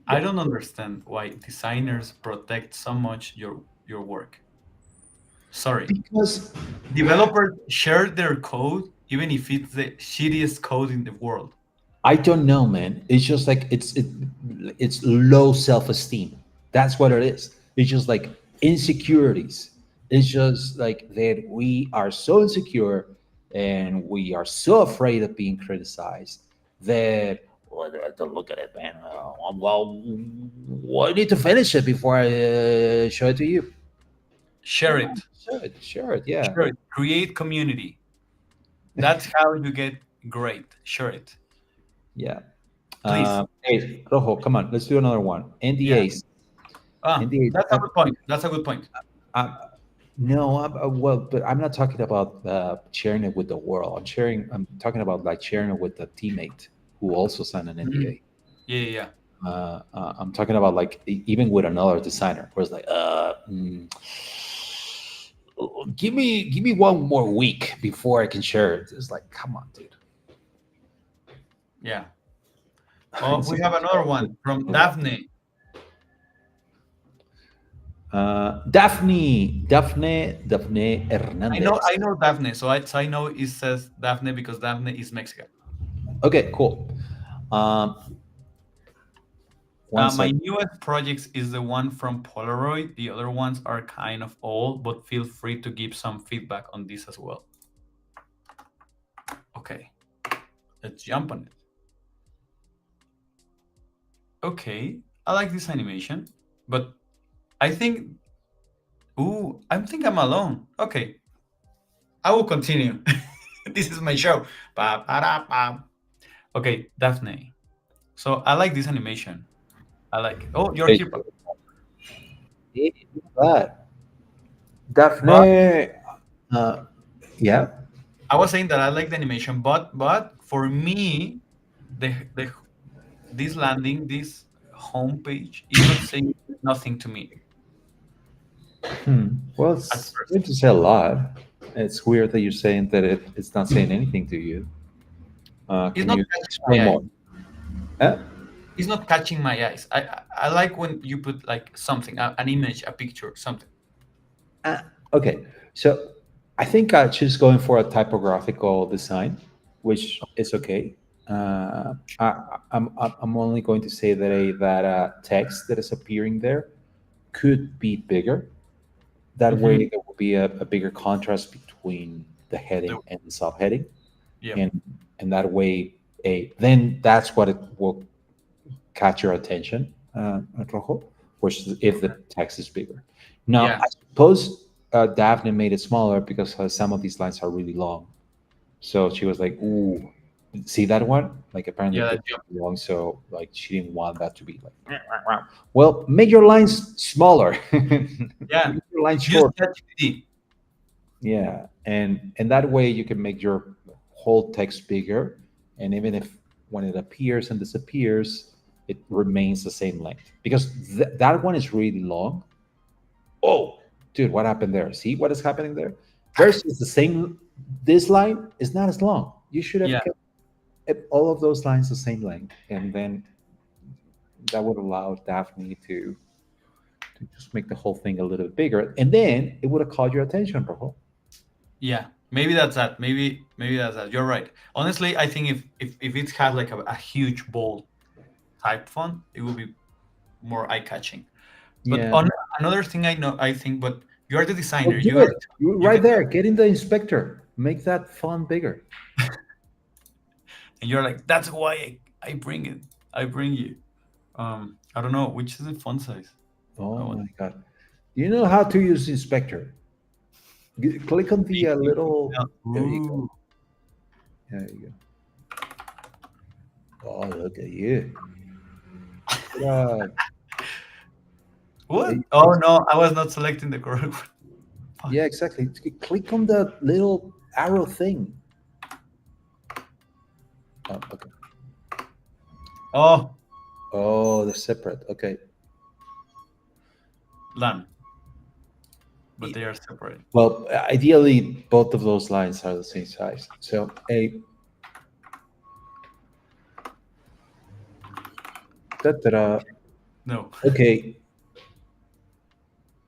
I yeah, don't understand why designers protect so much your work. Sorry. because Developers share their code even if it's the shittiest code in the world. I don't know, man. It's just like it's low self esteem. That's what it is. It's just like insecurities. It's just like that we are so insecure and we are so afraid of being criticized that well, don't look at it, man. Well, I need to finish it before I show it to you. Share Come it. on, share it, yeah, Share it. Create community. That's how you get great. Share it. yeah. Please. Hey, Rojo, come on, let's do another one. Yeah. NDAs. Ah, NDAs. that's a good point. That's a good point. Uh, no, well, but I'm not talking about sharing it with the world. I'm talking about like sharing it with a teammate who also signed an Mhm. NDA. Yeah, yeah, yeah. I'm talking about like even with another designer, where it's like, give me one more week before I can share it. It's like, come on, dude. Yeah. Oh, It's we have another one from Daphne. Daphne Hernandez. I know Daphne. So I know it says Daphne because Daphne is Mexican. Okay, cool. Um, one My sec. newest projects is the one from Polaroid. The other ones are kind of old, but feel free to give some feedback on this as well. Okay, let's jump on it. Okay, I like this animation, but I think, ooh, I think I'm alone. Okay, I will continue. This is my show. Ba, ba, da, ba. Okay, Daphne. So I like this animation. I like it. Oh, you're Hey, here, Papa. hey, look at that. But Daphne. Uh, yeah. I was saying that I like the animation, but for me, the this landing, this homepage is not saying nothing to me Well, at it's first. going to say a lot. It's weird that you're saying that it's not saying anything to you. It's Can not you catching explain my eyes. more? Huh? It's not catching my eyes. I like when you put like something, an image, a picture, something. Uh, okay, so I think she's going for a typographical design, which is okay. I'm only going to say that text that is appearing there could be bigger. That way, Hmm. there will be a bigger contrast between the heading and the subheading, Yeah, and that way, then that's what it will catch your attention, Rojo, which is if the text is bigger. Now, yeah, I suppose Daphne made it smaller because some of these lines are really long. So she was like, "Ooh, see that one? Like apparently yeah. they're That job. long, so like she didn't want that to be like." Well, make your lines smaller. Yeah. Make your lines Use short. ChatGPT. Yeah, and that way you can make your whole text bigger, and even if when it appears and disappears, it remains the same length because that one is really long. Oh, dude, what happened there? See what is happening there? Versus the same, this line is not as long. You should have Yeah, kept all of those lines the same length, and then that would allow Daphne to just make the whole thing a little bit bigger, and then it would have caught your attention, bro. yeah. Maybe that's that. Maybe that's that. You're right. Honestly, I think if it had like a huge bold type font, it would be more eye catching. But Yeah. on another thing, I know, I think, but you're the Well, designer. do it. You You right can, there. Get in the inspector. Make that font bigger. and you're like, that's why I bring it. I bring you. I don't know which is the font size. I Oh want my god. You know how to use inspector. Click on the big. little. There you go. Ooh, There you go. Oh, look at you. Uh, what? it- Oh it's- no, I was not selecting the correct one. Fuck. yeah, exactly. Click on the little arrow thing. Oh, okay. Oh, Oh, they're separate. Okay. done. But they are separate. Well, ideally, both of those lines are the same size. So, da-da-da. No, Okay,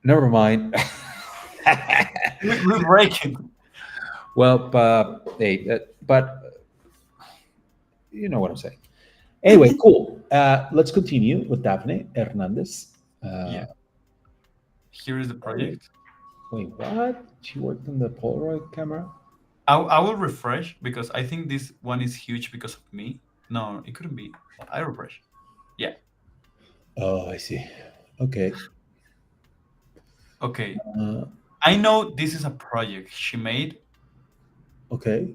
never mind. we're breaking. Well, but you know what I'm saying. Anyway, cool. Let's continue with Daphne Hernandez. Yeah. Uh, Here is the project. wait, what? She worked on the Polaroid camera? I will refresh because I think this one is huge because of me. No, it couldn't be. I refresh. Yeah. Oh, I see. Okay. Okay. Uh, I know this is a project she made, okay.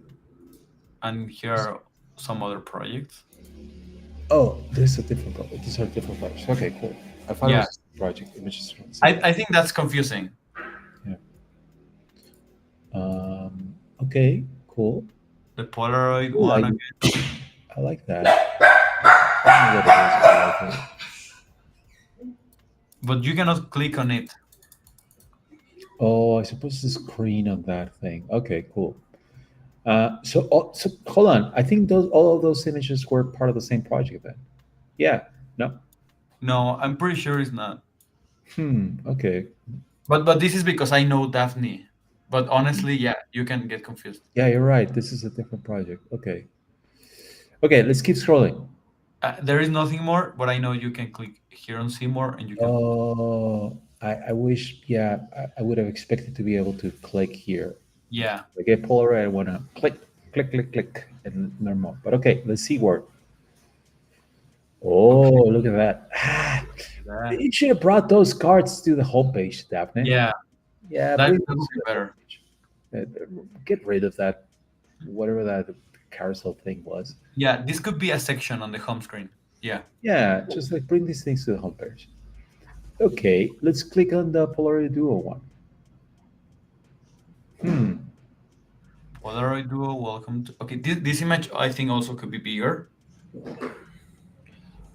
and here are some other projects. Oh, this is a different. These are different projects. Okay, cool. I thought it Yeah. was a project images from the same. I think that's confusing. Yeah. Okay, cool. The Polaroid Cool. one again. I like that. I don't know what it is, but I think- but you cannot click on it. Oh, I suppose the screen on that thing. Okay, cool. So hold on. I think those all of those images were part of the same project then. Yeah. No. No, I'm pretty sure it's not. Okay. But this is because I know Daphne. But honestly, yeah, you can get confused. Yeah, you're right. This is a different project. Okay. Okay. Let's keep scrolling. There is nothing more, but I know you can click here on see more, and you can. Oh, I wish. Yeah, I would have expected to be able to click here. Yeah. Like a Polaroid, I want to click, click, click, click, and learn more. But okay, let's see where. Oh, Okay. look at that. That. You should have brought those cards to the homepage, Daphne. Yeah, Yeah, that bring would those be to the better. homepage. Get rid of that, whatever that carousel thing was. Yeah, this could be a section on the home screen. Yeah. Yeah, just like bring these things to the homepage. Okay, let's click on the Polaroid Duo one. Polaroid Duo, welcome to. Okay, this image I think also could be bigger.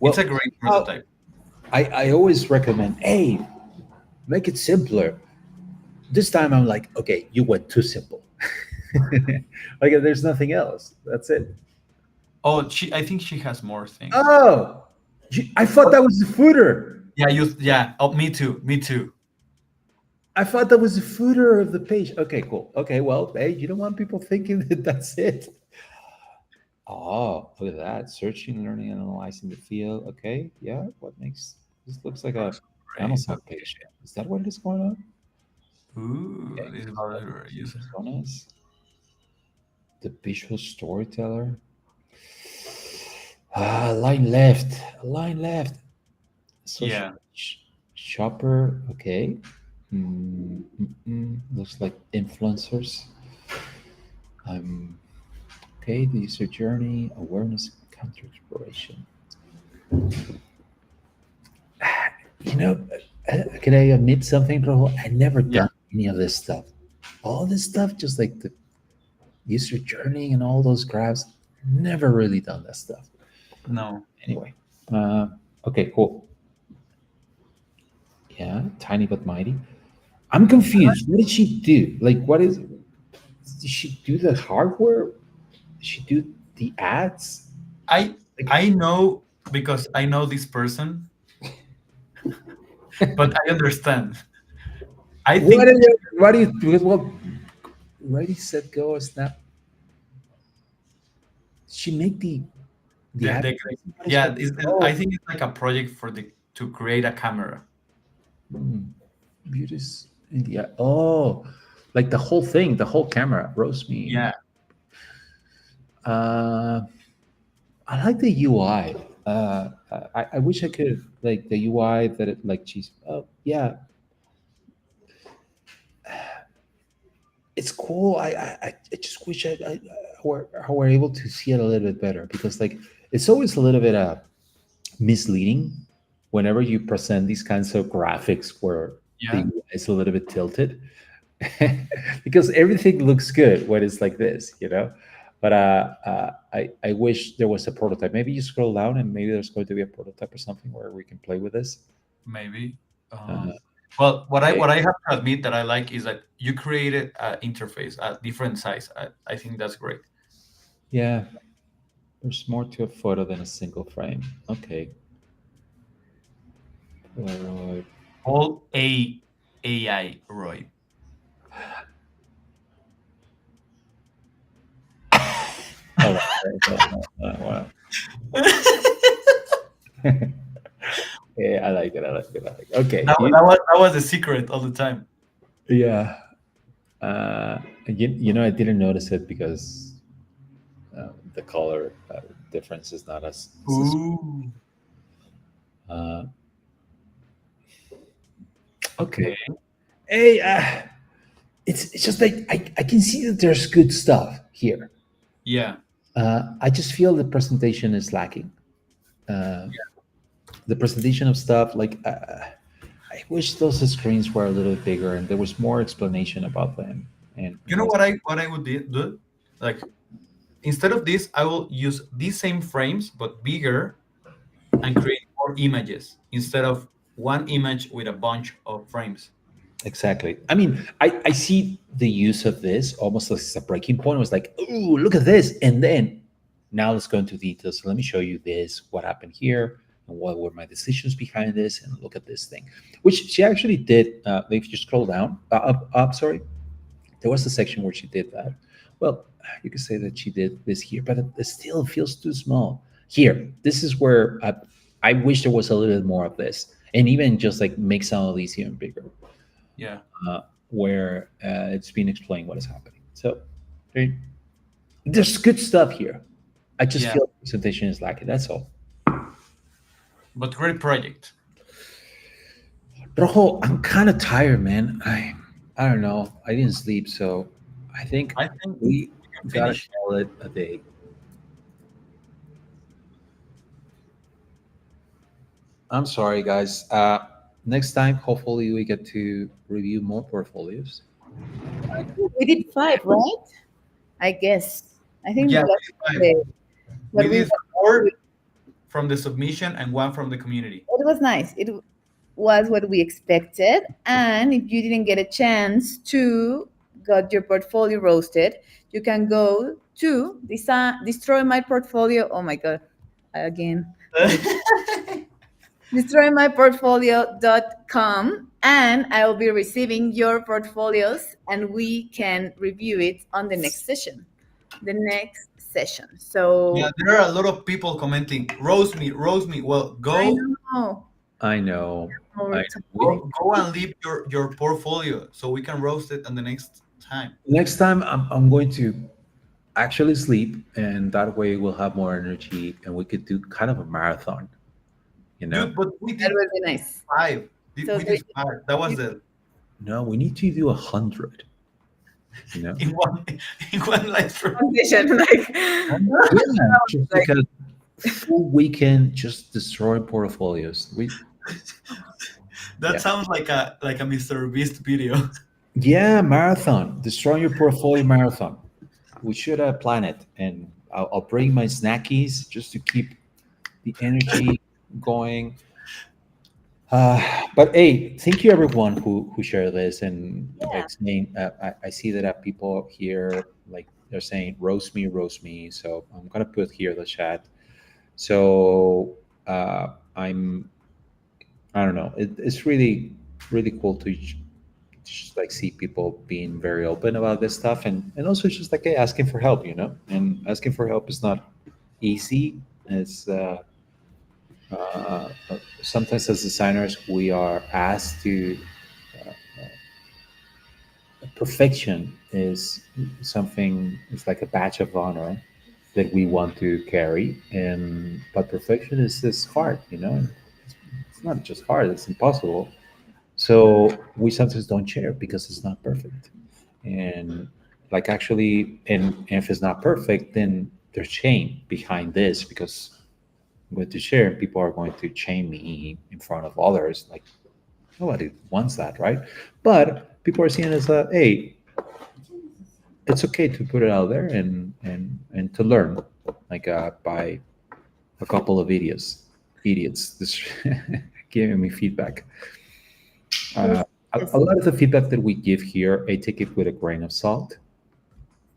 Well, It's a great uh, prototype. I always recommend, hey, make it simpler. This time I'm like, okay, you went too simple. Like there's nothing else. That's it. Oh, I think she has more things. Oh, I thought that was the footer. Yeah, yeah. Oh, me too. Me too. I thought that was the footer of the page. Okay, cool. Okay, well, hey, you don't want people thinking that that's it. Oh, look at that. Searching, learning, and analyzing the field. Okay, yeah. What makes this looks like a Great. Amazon page. Is that what is going on? Ooh, Okay. this is about our user. This one is the visual storyteller. Line left. Line left. Social Yeah. shopper. Okay. Looks like influencers. Okay. The user journey, awareness, counter exploration. You know, can I admit something, Rojo? I never Yeah. done any of this stuff. All this stuff, just like the user journey and all those graphs, never really done that stuff. No. Anyway, okay, cool. Yeah, tiny but mighty. I'm confused. What did she do? Like, what is? Did she do the hardware? Did she do the ads? I know because I know this person, but I understand. I think What do you? Because well, ready, set, go, snap. Did she make the ad? yeah, Oh, I think it's like a project for the to create a camera. beauties in the ad. Oh, like the whole thing, the whole camera. Roast me. Yeah. I like the UI. I wish I could like the UI that it like she's oh yeah, it's cool. I just wish I were able to see it a little bit better because like it's always a little bit misleading whenever you present these kinds of graphics where the Yeah. UI is a little bit tilted because everything looks good when it's like this, you know. But I wish there was a prototype. Maybe you scroll down and maybe there's going to be a prototype or something where we can play with this. Maybe. Uh, Well, okay. what I have to admit that I like is that you created an interface at different size. I think that's great. Yeah, there's more to a photo than a single frame. Okay. Polaroid. All AI, Roy. Oh, wow. Yeah, I like it. I like it. I like it. Okay. That was the secret all the time. Yeah. You know, I didn't notice it because the color difference is not as. Ooh. Uh, Okay. okay. Hey, it's just like I can see that there's good stuff here. Yeah. I just feel the presentation is lacking. The presentation of stuff, like I wish those screens were a little bit bigger and there was more explanation about them. And You know what I would do? Like instead of this, I will use these same frames but bigger, and create more images instead of one image with a bunch of frames. Exactly. I mean, I see the use of this almost as a breaking point. It was like, oh, look at this. And then now let's go into details. So let me show you this, what happened here, and what were my decisions behind this, and look at this thing, which she actually did. If you scroll down, up, sorry, there was a section where she did that. Well, you could say that she did this here, but it still feels too small. Here, this is where I wish there was a little bit more of this, and even just like make some of these even bigger, Yeah. where it's been explained what is happening. So there- there's good stuff here. I just Yeah. feel the presentation is lacking. That's all. But great project. Rojo, I'm kind of tired, man. I don't know. I didn't sleep, so I think I think we we can gotta finish. call it a day. I'm sorry, guys. Next time, hopefully, we get to review more portfolios. We did five, right? I guess. I think Yeah, that's we did 5. what We we. did 4 from the submission and 1 from the community. It was nice. It was what we expected. And if you didn't get a chance to got your portfolio roasted, you can go to destroy my portfolio. Oh my god, again. Destroymyportfolio.com, and I will be receiving your portfolios and we can review it on the next session. The next session. Yeah, So there are a lot of people commenting, roast me, roast me. Well, I go know. I know. More I time. know. go and leave your portfolio so we can roast it on the next time. Next time, I'm going to actually sleep, and that way we'll have more energy, and we could do kind of a marathon. You know? Dude, but we That did would be nice. 5. So We did 5. That was the No, we need to do 100. You know? in one in one live stream. condition, like, Yeah, just like like a full weekend, just destroying portfolios. That Yeah, sounds like a Mr. Beast video. yeah, marathon, destroying your portfolio marathon. We should plan it, and I'll bring my snackies just to keep the energy going. But hey, thank you everyone who shared this and yeah. like saying. I see that people here like they're saying roast me. So I'm gonna put here the chat. So I'm I don't know. It's really cool to just like see people being very open about this stuff, and also just like hey, asking for help, you know. And asking for help is not easy. It's sometimes as designers we are asked to perfection is something. It's like a badge of honor that we want to carry, and but perfection is hard, you know. It's not just hard; it's impossible. So we sometimes don't share because it's not perfect. And like actually, and if it's not perfect, then there's shame behind this because I'm going to share, and people are going to shame me in front of others. Like nobody wants that, right? But people are seeing it as a hey, it's okay to put it out there and to learn, like by a couple of idiots, this giving me feedback. Yes, Uh, yes. a lot of the feedback that we give here, I take it with a grain of salt,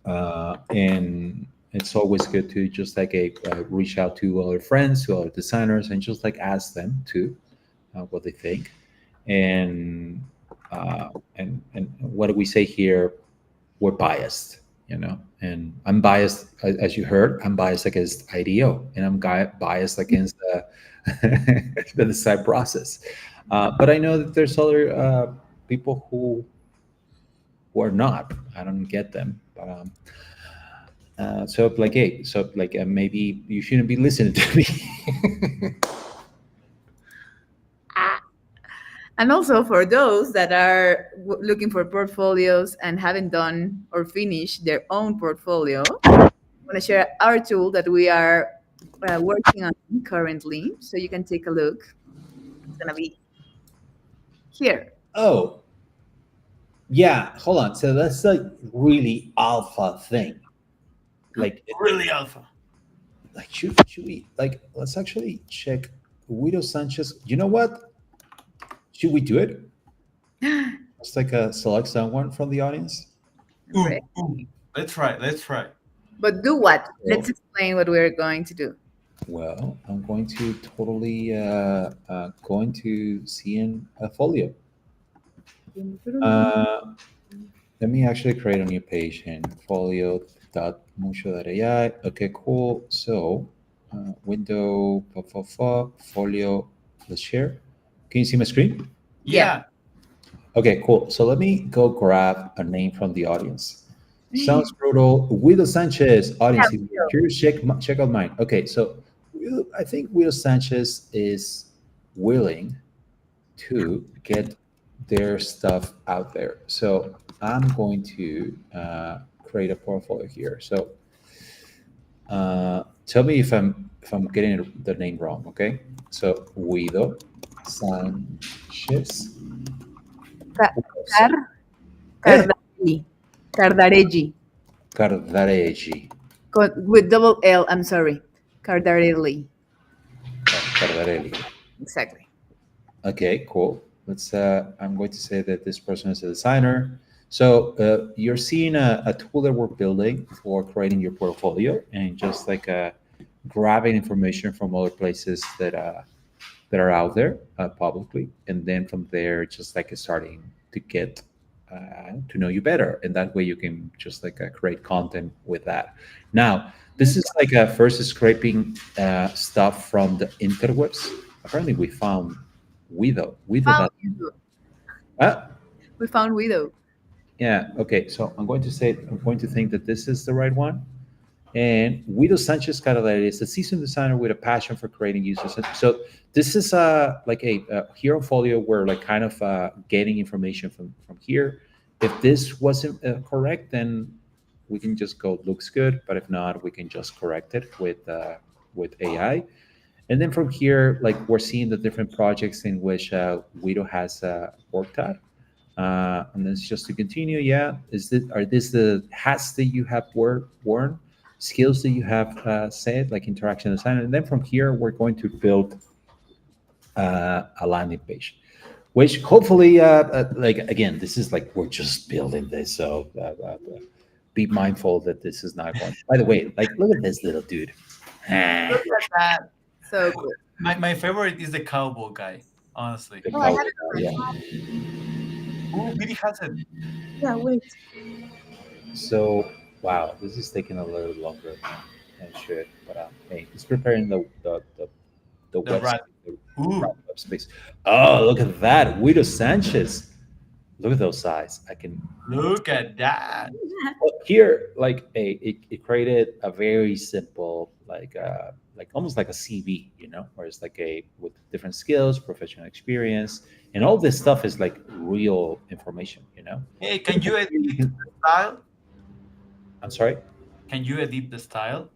and it's always good to just like reach out to other friends, to other designers, and just like ask them too what they think, and and what do we say here? We're biased, you know, and I'm biased, as you heard. I'm biased against IDEO, and I'm biased against the design process. But I know that there's other people who are not. I don't get them. But, so like, hey, so like maybe you shouldn't be listening to me. And also for those that are looking for portfolios and haven't done or finished their own portfolio, I want to share our tool that we are working on currently. So you can take a look. It's going to be here. Oh, yeah. Hold on. So that's like really alpha thing. Like, Really alpha. like should we like let's actually check Guido Sanchez. You know what? Should we do it? Let's like select someone from the audience. Right. Ooh. Let's try. Let's try. But do what? Well, Let's explain what we're going to do. well, I'm going to totally going to see in a folio. Uh, Let me actually create a new page in folio.mucho.ai. Okay, cool. So, window, folio, let's share. Can you see my screen? Yeah. Yeah. Okay, cool. So let me go grab a name from the audience. Sounds brutal. Guido Sanchez, Yeah, audience. If you're curious, check out mine. Okay, so I think Guido Sanchez is willing to get their stuff out there. So I'm going to create a portfolio here. So tell me if I'm getting the name wrong. Okay. So Guido Sanchez. Ca- Car Eh, Cardarelli. Cardarelli. Cardarelli. With double L, I'm sorry. Cardarelli. Cardarelli. Exactly. Okay, cool. Let's. I'm going to say that this person is a designer. So you're seeing a tool that we're building for creating your portfolio and just like grabbing information from other places that are out there publicly, and then from there, just like starting to get to know you better, and that way you can just like create content with that. Now, this is like first scraping stuff from the interwebs. Apparently, we found Widow Found that. Widow. Uh, We found Widow. yeah. Okay. So I'm going to think that this is the right one. And Guido Sanchez Carrera is a seasoned designer with a passion for creating users. So this is like a hero folio where like kind of getting information from here. If this wasn't correct, then we can just go looks good. But if not, we can just correct it with AI. And then from here, like we're seeing the different projects in which Guido has worked at. And then it's just to continue. Yeah, are this the hats that you have worn, skills that you have said, like interaction design? And then from here, we're going to build a landing page, which hopefully, like again, this is like we're just building this, so be mindful that this is not going. By the way, like look at this little dude. Look The at that. So good. My favorite is the cowboy guy. Honestly. Oh, I cowboy, have yeah. Oh, Billy has it. Yeah, wait. So wow, this is taking a little longer than it should, but hey, it's preparing the The website, rat. the Ooh. web space. Oh, look at that, Guido Sanchez. Look at those eyes. I can Look at that. well, here, like it created a very simple, like almost like a CV, where it's like a with different skills, professional experience, and all this stuff is like real information. Hey, can you edit You the can- style? I'm sorry. Can you edit the style?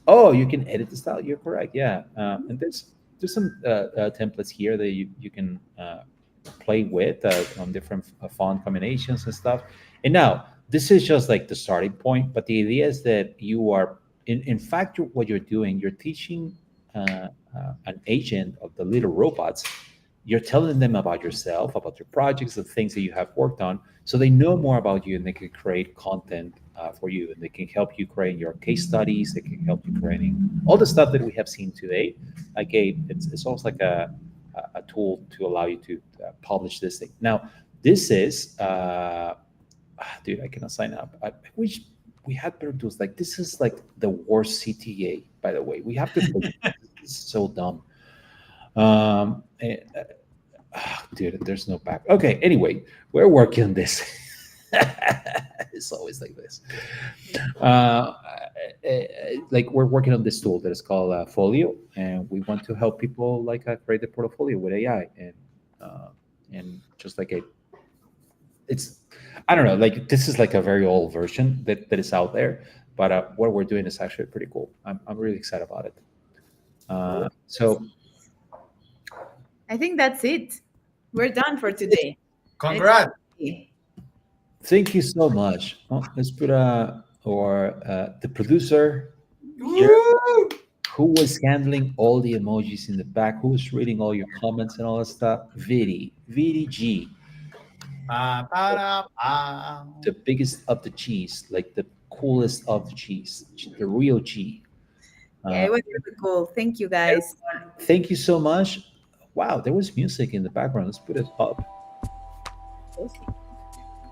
Oh, you can edit the style. You're correct. Yeah, and there's some templates here that you can play with on different font combinations and stuff. And now this is just like the starting point, but the idea is that you are in fact what you're doing. You're teaching an agent of the little robots. You're telling them about yourself, about your projects, the things that you have worked on, so they know more about you and they can create content for you, and they can help you create your case studies. They can help you creating all the stuff that we have seen today. Like it's almost like a tool to allow you to publish this thing. Now, this is, dude, I cannot sign up. I wish we had better tools. Like this is like the worst CTA, by the way. We have to. This is so dumb. Dude, there's no back. Okay, anyway, we're working on this. It's always like this. Uh, like we're working on this tool that is called Folio, and we want to help people like create a portfolio with AI, and just like it's, I don't know, like this is like a very old version that is out there, but what we're doing is actually pretty cool. I'm really excited about it. So I think that's it. We're done for today. And Congrats. thank you so much. Well, let's put or the producer here. Woo! Who was handling all the emojis in the back? Who was reading all your comments and all that stuff? Vidi G, Pa, para, pa. the biggest of the G's, like the coolest of the G's, the real G. Yeah, it was really cool. Thank you, guys. Thank you so much. Wow, there was music in the background. Let's put it up.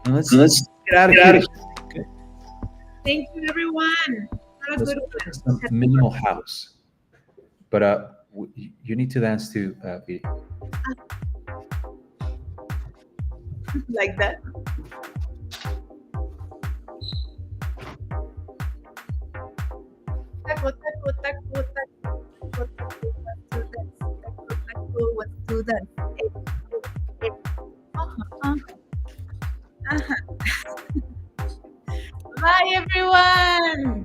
And let's get out of here. Okay. Thank you, everyone. Have a Let's good put one. some minimal house. But you need to dance too, Vidi. Like that. Taco, taco, taco,